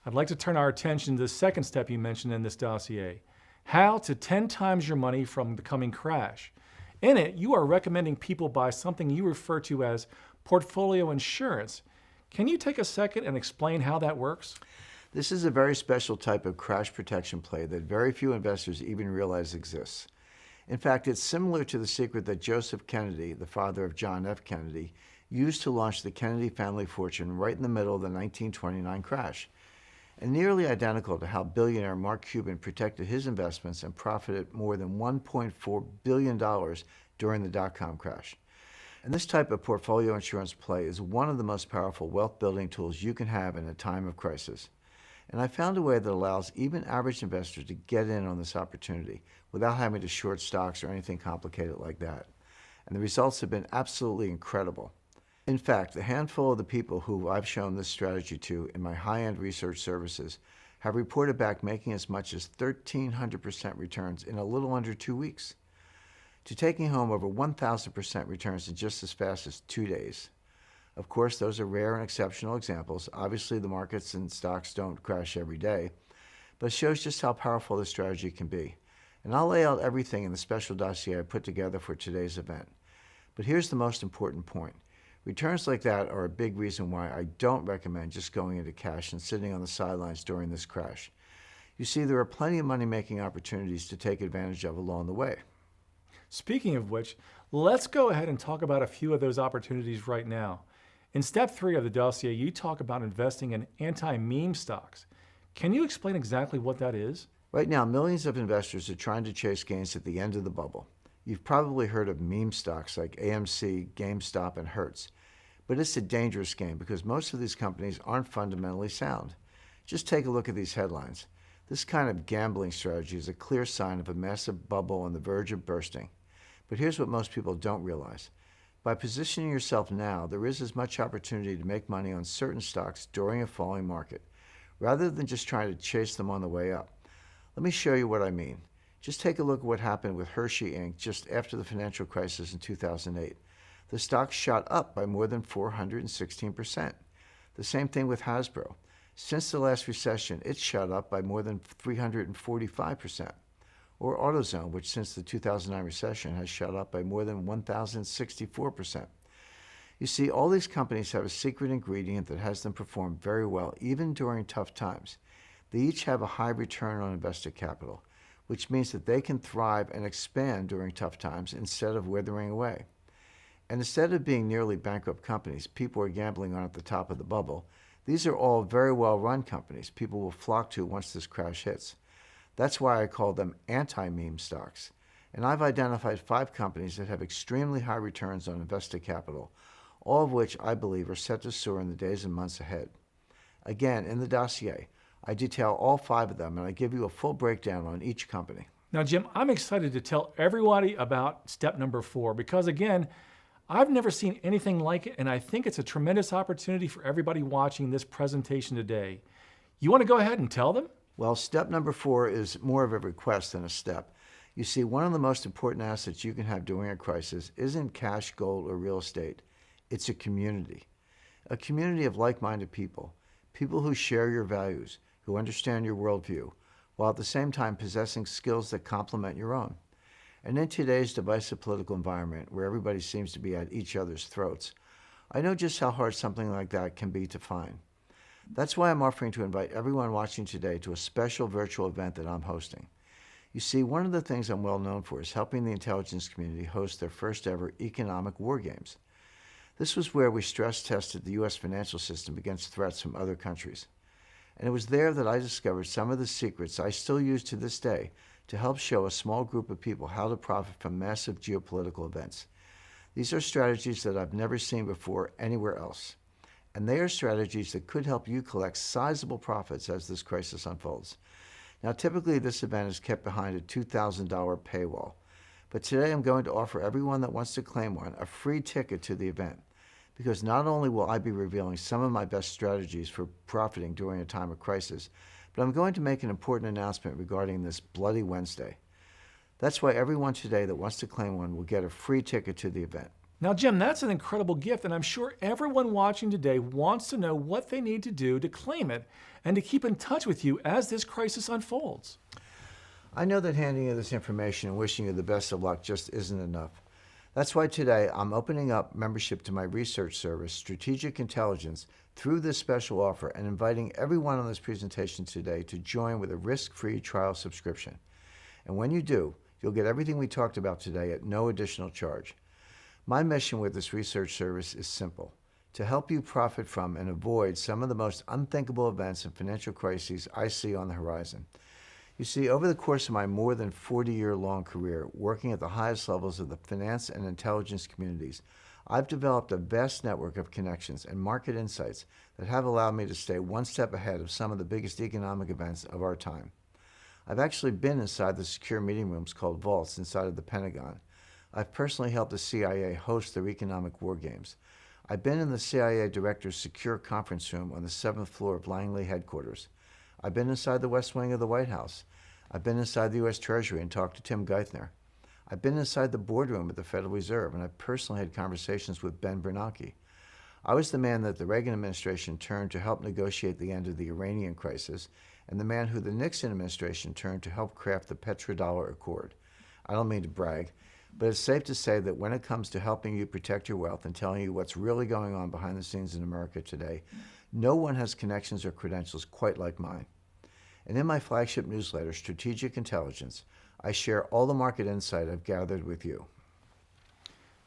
I'd like to turn our attention to the second step you mentioned in this dossier, how to 10 times your money from the coming crash. In it, you are recommending people buy something you refer to as portfolio insurance. Can you take a second and explain how that works? This is a very special type of crash protection play that very few investors even realize exists. In fact, it's similar to the secret that Joseph Kennedy, the father of John F. Kennedy, used to launch the Kennedy family fortune right in the middle of the 1929 crash, and nearly identical to how billionaire Mark Cuban protected his investments and profited more than $1.4 billion during the dot-com crash. And this type of portfolio insurance play is one of the most powerful wealth-building tools you can have in a time of crisis. And I found a way that allows even average investors to get in on this opportunity without having to short stocks or anything complicated like that. And the results have been absolutely incredible. In fact, the handful of the people who I've shown this strategy to in my high-end research services have reported back making as much as 1,300% returns in a little under 2 weeks, to taking home over 1,000% returns in just as fast as 2 days. Of course, those are rare and exceptional examples. Obviously, the markets and stocks don't crash every day, but it shows just how powerful this strategy can be. And I'll lay out everything in the special dossier I put together for today's event. But here's the most important point. Returns like that are a big reason why I don't recommend just going into cash and sitting on the sidelines during this crash. You see, there are plenty of money-making opportunities to take advantage of along the way. Speaking of which, let's go ahead and talk about a few of those opportunities right now. In step 3 of the dossier, you talk about investing in anti-meme stocks. Can you explain exactly what that is? Right now, millions of investors are trying to chase gains at the end of the bubble. You've probably heard of meme stocks like AMC, GameStop, and Hertz. But it's a dangerous game because most of these companies aren't fundamentally sound. Just take a look at these headlines. This kind of gambling strategy is a clear sign of a massive bubble on the verge of bursting. But here's what most people don't realize. By positioning yourself now, there is as much opportunity to make money on certain stocks during a falling market, rather than just trying to chase them on the way up. Let me show you what I mean. Just take a look at what happened with Hershey Inc. just after the financial crisis in 2008. The stock shot up by more than 416%. The same thing with Hasbro. Since the last recession, it's shot up by more than 345%. Or AutoZone, which since the 2009 recession has shot up by more than 1,064%. You see, all these companies have a secret ingredient that has them perform very well, even during tough times. They each have a high return on invested capital, which means that they can thrive and expand during tough times instead of withering away. And instead of being nearly bankrupt companies people are gambling on at the top of the bubble, these are all very well-run companies people will flock to once this crash hits. That's why I call them anti-meme stocks. And I've identified 5 companies that have extremely high returns on invested capital, all of which I believe are set to soar in the days and months ahead. Again, in the dossier, I detail all 5 of them and I give you a full breakdown on each company. Now, Jim, I'm excited to tell everybody about step number 4 because, again, I've never seen anything like it, and I think it's a tremendous opportunity for everybody watching this presentation today. You want to go ahead and tell them? Well, step number 4 is more of a request than a step. You see, one of the most important assets you can have during a crisis isn't cash, gold, or real estate. It's a community of like-minded people, people who share your values, who understand your worldview, while at the same time possessing skills that complement your own. And in today's divisive political environment, where everybody seems to be at each other's throats, I know just how hard something like that can be to find. That's why I'm offering to invite everyone watching today to a special virtual event that I'm hosting. You see, one of the things I'm well known for is helping the intelligence community host their first ever economic war games. This was where we stress tested the U.S. financial system against threats from other countries. And it was there that I discovered some of the secrets I still use to this day to help show a small group of people how to profit from massive geopolitical events. These are strategies that I've never seen before anywhere else. And they are strategies that could help you collect sizable profits as this crisis unfolds. Now, typically this event is kept behind a $2,000 paywall, But today I'm going to offer everyone that wants to claim one a free ticket to the event, because not only will I be revealing some of my best strategies for profiting during a time of crisis, but I'm going to make an important announcement regarding this Bloody Wednesday. That's why everyone today that wants to claim one will get a free ticket to the event. Now, Jim, that's an incredible gift, and I'm sure everyone watching today wants to know what they need to do to claim it and to keep in touch with you as this crisis unfolds. I know that handing you this information and wishing you the best of luck just isn't enough. That's why today I'm opening up membership to my research service, Strategic Intelligence, through this special offer and inviting everyone on this presentation today to join with a risk-free trial subscription. And when you do, you'll get everything we talked about today at no additional charge. My mission with this research service is simple: to help you profit from and avoid some of the most unthinkable events and financial crises I see on the horizon. You see, over the course of my more than 40-year-long career working at the highest levels of the finance and intelligence communities, I've developed a vast network of connections and market insights that have allowed me to stay one step ahead of some of the biggest economic events of our time. I've actually been inside the secure meeting rooms called vaults inside of the Pentagon. I've personally helped the CIA host their economic war games. I've been in the CIA director's secure conference room on the 7th floor of Langley headquarters. I've been inside the West Wing of the White House. I've been inside the U.S. Treasury and talked to Tim Geithner. I've been inside the boardroom at the Federal Reserve, and I've personally had conversations with Ben Bernanke. I was the man that the Reagan administration turned to help negotiate the end of the Iranian crisis, and the man who the Nixon administration turned to help craft the petrodollar accord. I don't mean to brag, but it's safe to say that when it comes to helping you protect your wealth and telling you what's really going on behind the scenes in America today, no one has connections or credentials quite like mine. And in my flagship newsletter, Strategic Intelligence, I share all the market insight I've gathered with you.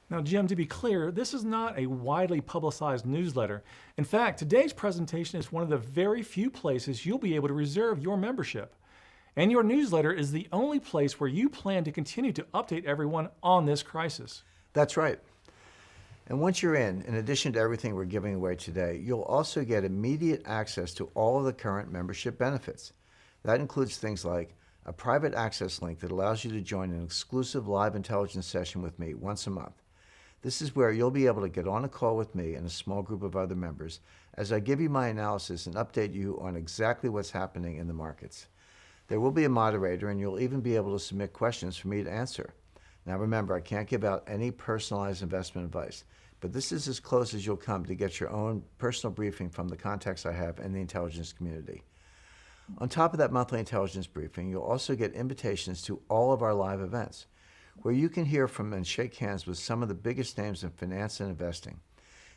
Now, Jim, to be clear, this is not a widely publicized newsletter. In fact, today's presentation is one of the very few places you'll be able to reserve your membership. And your newsletter is the only place where you plan to continue to update everyone on this crisis. That's right. And once you're in addition to everything we're giving away today, you'll also get immediate access to all of the current membership benefits. That includes things like a private access link that allows you to join an exclusive live intelligence session with me once a month. This is where you'll be able to get on a call with me and a small group of other members as I give you my analysis and update you on exactly what's happening in the markets. There will be a moderator, and you'll even be able to submit questions for me to answer. Now remember, I can't give out any personalized investment advice, but this is as close as you'll come to get your own personal briefing from the contacts I have in the intelligence community. On top of that monthly intelligence briefing, you'll also get invitations to all of our live events, where you can hear from and shake hands with some of the biggest names in finance and investing.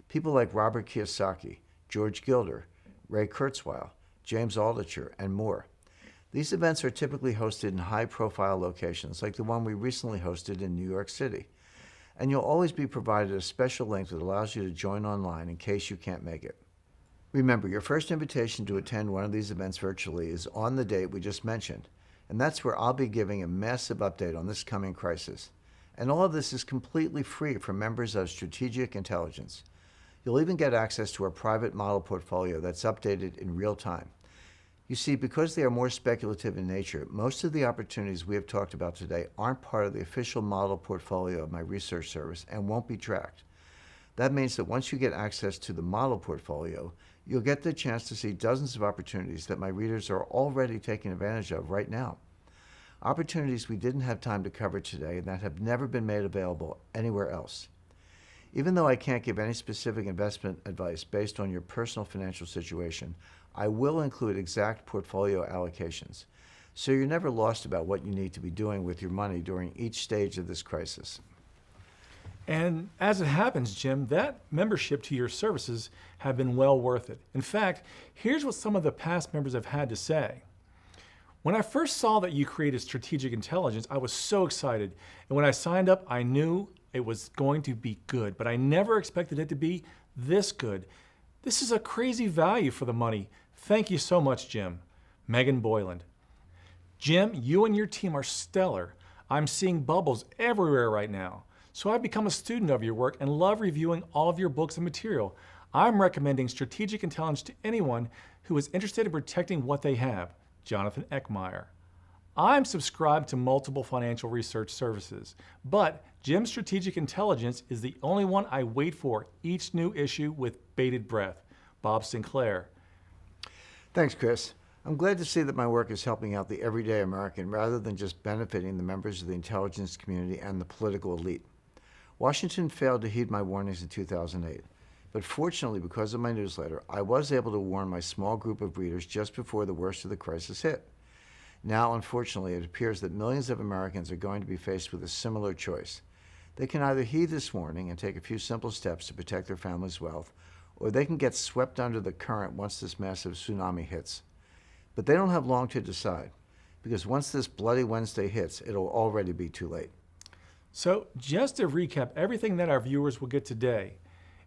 People like Robert Kiyosaki, George Gilder, Ray Kurzweil, James Altucher, and more. These events are typically hosted in high-profile locations, like the one we recently hosted in New York City. And you'll always be provided a special link that allows you to join online in case you can't make it. Remember, your first invitation to attend one of these events virtually is on the date we just mentioned, and that's where I'll be giving a massive update on this coming crisis. And all of this is completely free for members of Strategic Intelligence. You'll even get access to our private model portfolio that's updated in real time. You see, because they are more speculative in nature, most of the opportunities we have talked about today aren't part of the official model portfolio of my research service and won't be tracked. That means that once you get access to the model portfolio, you'll get the chance to see dozens of opportunities that my readers are already taking advantage of right now. Opportunities we didn't have time to cover today and that have never been made available anywhere else. Even though I can't give any specific investment advice based on your personal financial situation, I will include exact portfolio allocations, so you're never lost about what you need to be doing with your money during each stage of this crisis. And as it happens, Jim, that membership to your services have been well worth it. In fact, here's what some of the past members have had to say. When I first saw that you created Strategic Intelligence, I was so excited. And when I signed up, I knew it was going to be good, but I never expected it to be this good. This is a crazy value for the money. Thank you so much, Jim. Megan Boyland. Jim, you and your team are stellar. I'm seeing bubbles everywhere right now. So I've become a student of your work and love reviewing all of your books and material. I'm recommending Strategic Intelligence to anyone who is interested in protecting what they have. Jonathan Eckmeyer. I'm subscribed to multiple financial research services, but Jim's Strategic Intelligence is the only one I wait for each new issue with bated breath. Bob Sinclair. Thanks, Chris. I'm glad to see that my work is helping out the everyday American rather than just benefiting the members of the intelligence community and the political elite. Washington failed to heed my warnings in 2008, but fortunately, because of my newsletter, I was able to warn my small group of readers just before the worst of the crisis hit. Now, unfortunately, it appears that millions of Americans are going to be faced with a similar choice. They can either heed this warning and take a few simple steps to protect their family's wealth, or they can get swept under the current once this massive tsunami hits. But they don't have long to decide, because once this Bloody Wednesday hits, it'll already be too late. So, just to recap everything that our viewers will get today,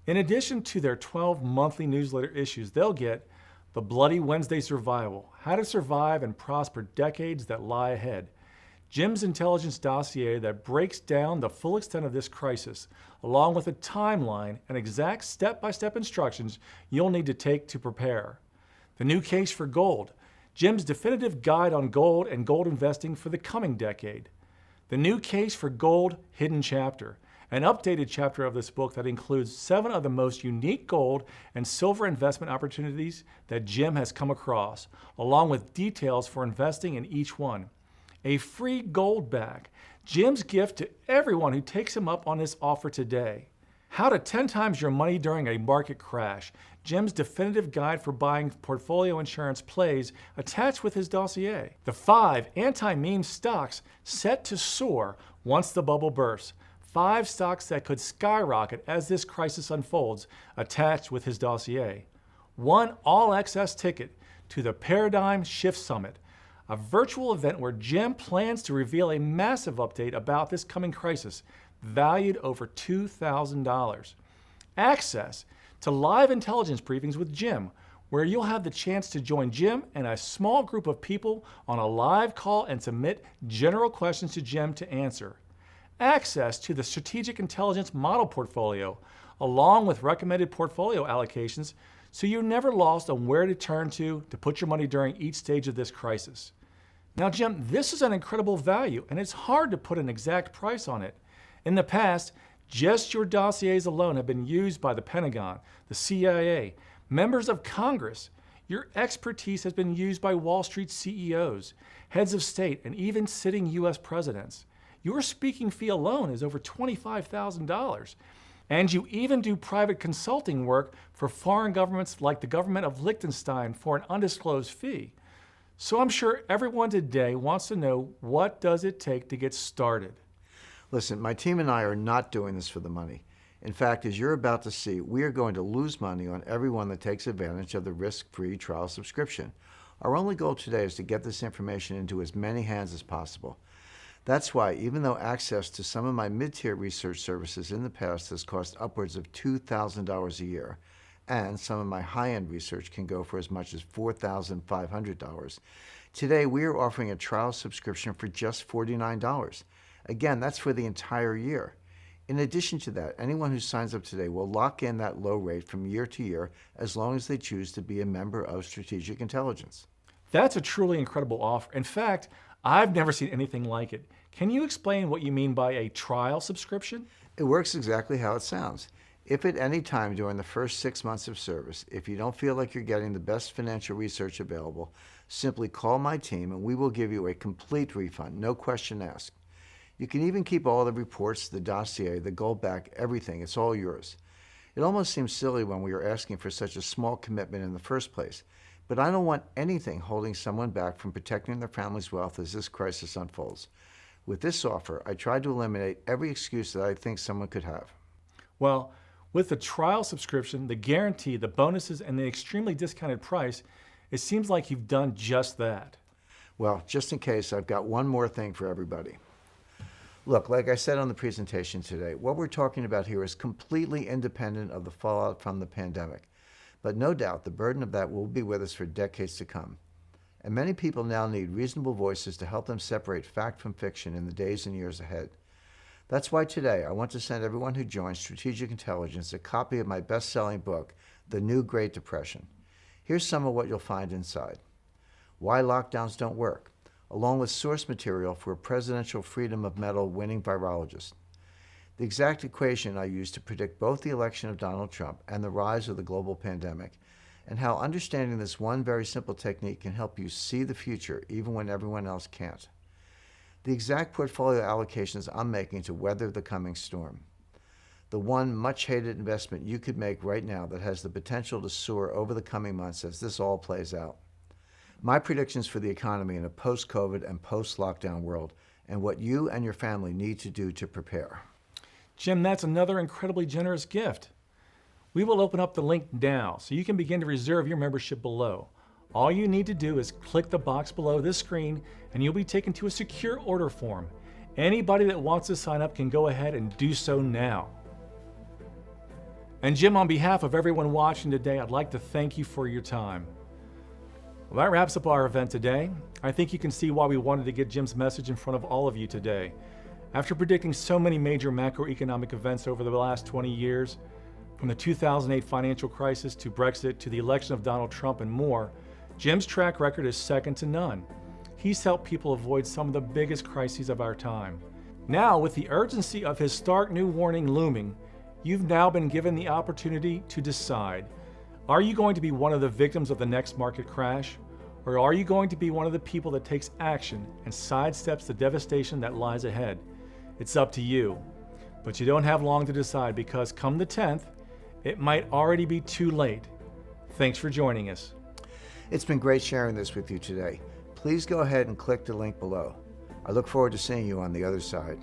in addition to their 12 monthly newsletter issues, they'll get the Bloody Wednesday Survival, How to Survive and Prosper Decades That Lie Ahead, Jim's Intelligence Dossier that breaks down the full extent of this crisis, along with a timeline and exact step-by-step instructions you'll need to take to prepare. The New Case for Gold, Jim's definitive guide on gold and gold investing for the coming decade. The New Case for Gold Hidden Chapter, an updated chapter of this book that includes 7 of the most unique gold and silver investment opportunities that Jim has come across, along with details for investing in each one. A free gold bag, Jim's gift to everyone who takes him up on this offer today. How to 10 times your money during a market crash, Jim's definitive guide for buying portfolio insurance plays attached with his dossier. The 5 anti-meme stocks set to soar once the bubble bursts. 5 stocks that could skyrocket as this crisis unfolds, attached with his dossier. 1 all-access ticket to the Paradigm Shift Summit, a virtual event where Jim plans to reveal a massive update about this coming crisis, valued over $2,000. Access to live intelligence briefings with Jim, where you'll have the chance to join Jim and a small group of people on a live call and submit general questions to Jim to answer. Access to the Strategic Intelligence Model Portfolio, along with recommended portfolio allocations, so you're never lost on where to turn to put your money during each stage of this crisis. Now, Jim, this is an incredible value, and it's hard to put an exact price on it. In the past, just your dossiers alone have been used by the Pentagon, the CIA, members of Congress. Your expertise has been used by Wall Street CEOs, heads of state, and even sitting U.S. presidents. Your speaking fee alone is over $25,000. And you even do private consulting work for foreign governments like the government of Liechtenstein for an undisclosed fee. So I'm sure everyone today wants to know, what does it take to get started? Listen, my team and I are not doing this for the money. In fact, as you're about to see, we are going to lose money on everyone that takes advantage of the risk-free trial subscription. Our only goal today is to get this information into as many hands as possible. That's why, even though access to some of my mid-tier research services in the past has cost upwards of $2,000 a year, and some of my high-end research can go for as much as $4,500, today we are offering a trial subscription for just $49. Again, that's for the entire year. In addition to that, anyone who signs up today will lock in that low rate from year to year as long as they choose to be a member of Strategic Intelligence. That's a truly incredible offer. In fact, I've never seen anything like it. Can you explain what you mean by a trial subscription? It works exactly how it sounds. If at any time during the first 6 months of service, if you don't feel like you're getting the best financial research available, simply call my team and we will give you a complete refund, no question asked. You can even keep all the reports, the dossier, the gold back, everything. It's all yours. It almost seems silly when we are asking for such a small commitment in the first place, but I don't want anything holding someone back from protecting their family's wealth as this crisis unfolds. With this offer, I tried to eliminate every excuse that I think someone could have. Well, with the trial subscription, the guarantee, the bonuses, and the extremely discounted price, it seems like you've done just that. Well, just in case, I've got one more thing for everybody. Look, like I said on the presentation today, what we're talking about here is completely independent of the fallout from the pandemic. But no doubt the burden of that will be with us for decades to come. And many people now need reasonable voices to help them separate fact from fiction in the days and years ahead. That's why today I want to send everyone who joins Strategic Intelligence a copy of my best-selling book, The New Great Depression. Here's some of what you'll find inside. Why lockdowns don't work. along with source material for a Presidential Freedom of Medal winning virologist. The exact equation I used to predict both the election of Donald Trump and the rise of the global pandemic, and how understanding this one very simple technique can help you see the future even when everyone else can't. The exact portfolio allocations I'm making to weather the coming storm. The one much-hated investment you could make right now that has the potential to soar over the coming months as this all plays out. My predictions for the economy in a post-COVID and post-lockdown world, and what you and your family need to do to prepare. Jim, that's another incredibly generous gift. We will open up the link now so you can begin to reserve your membership below. All you need to do is click the box below this screen and you'll be taken to a secure order form. Anybody that wants to sign up can go ahead and do so now. And Jim, on behalf of everyone watching today, I'd like to thank you for your time. Well, that wraps up our event today. I think you can see why we wanted to get Jim's message in front of all of you today. After predicting so many major macroeconomic events over the last 20 years, from the 2008 financial crisis to Brexit to the election of Donald Trump and more, Jim's track record is second to none. He's helped people avoid some of the biggest crises of our time. Now, with the urgency of his stark new warning looming, you've now been given the opportunity to decide. Are you going to be one of the victims of the next market crash? Or are you going to be one of the people that takes action and sidesteps the devastation that lies ahead? It's up to you. But you don't have long to decide because come the 10th, it might already be too late. Thanks for joining us. It's been great sharing this with you today. Please go ahead and click the link below. I look forward to seeing you on the other side.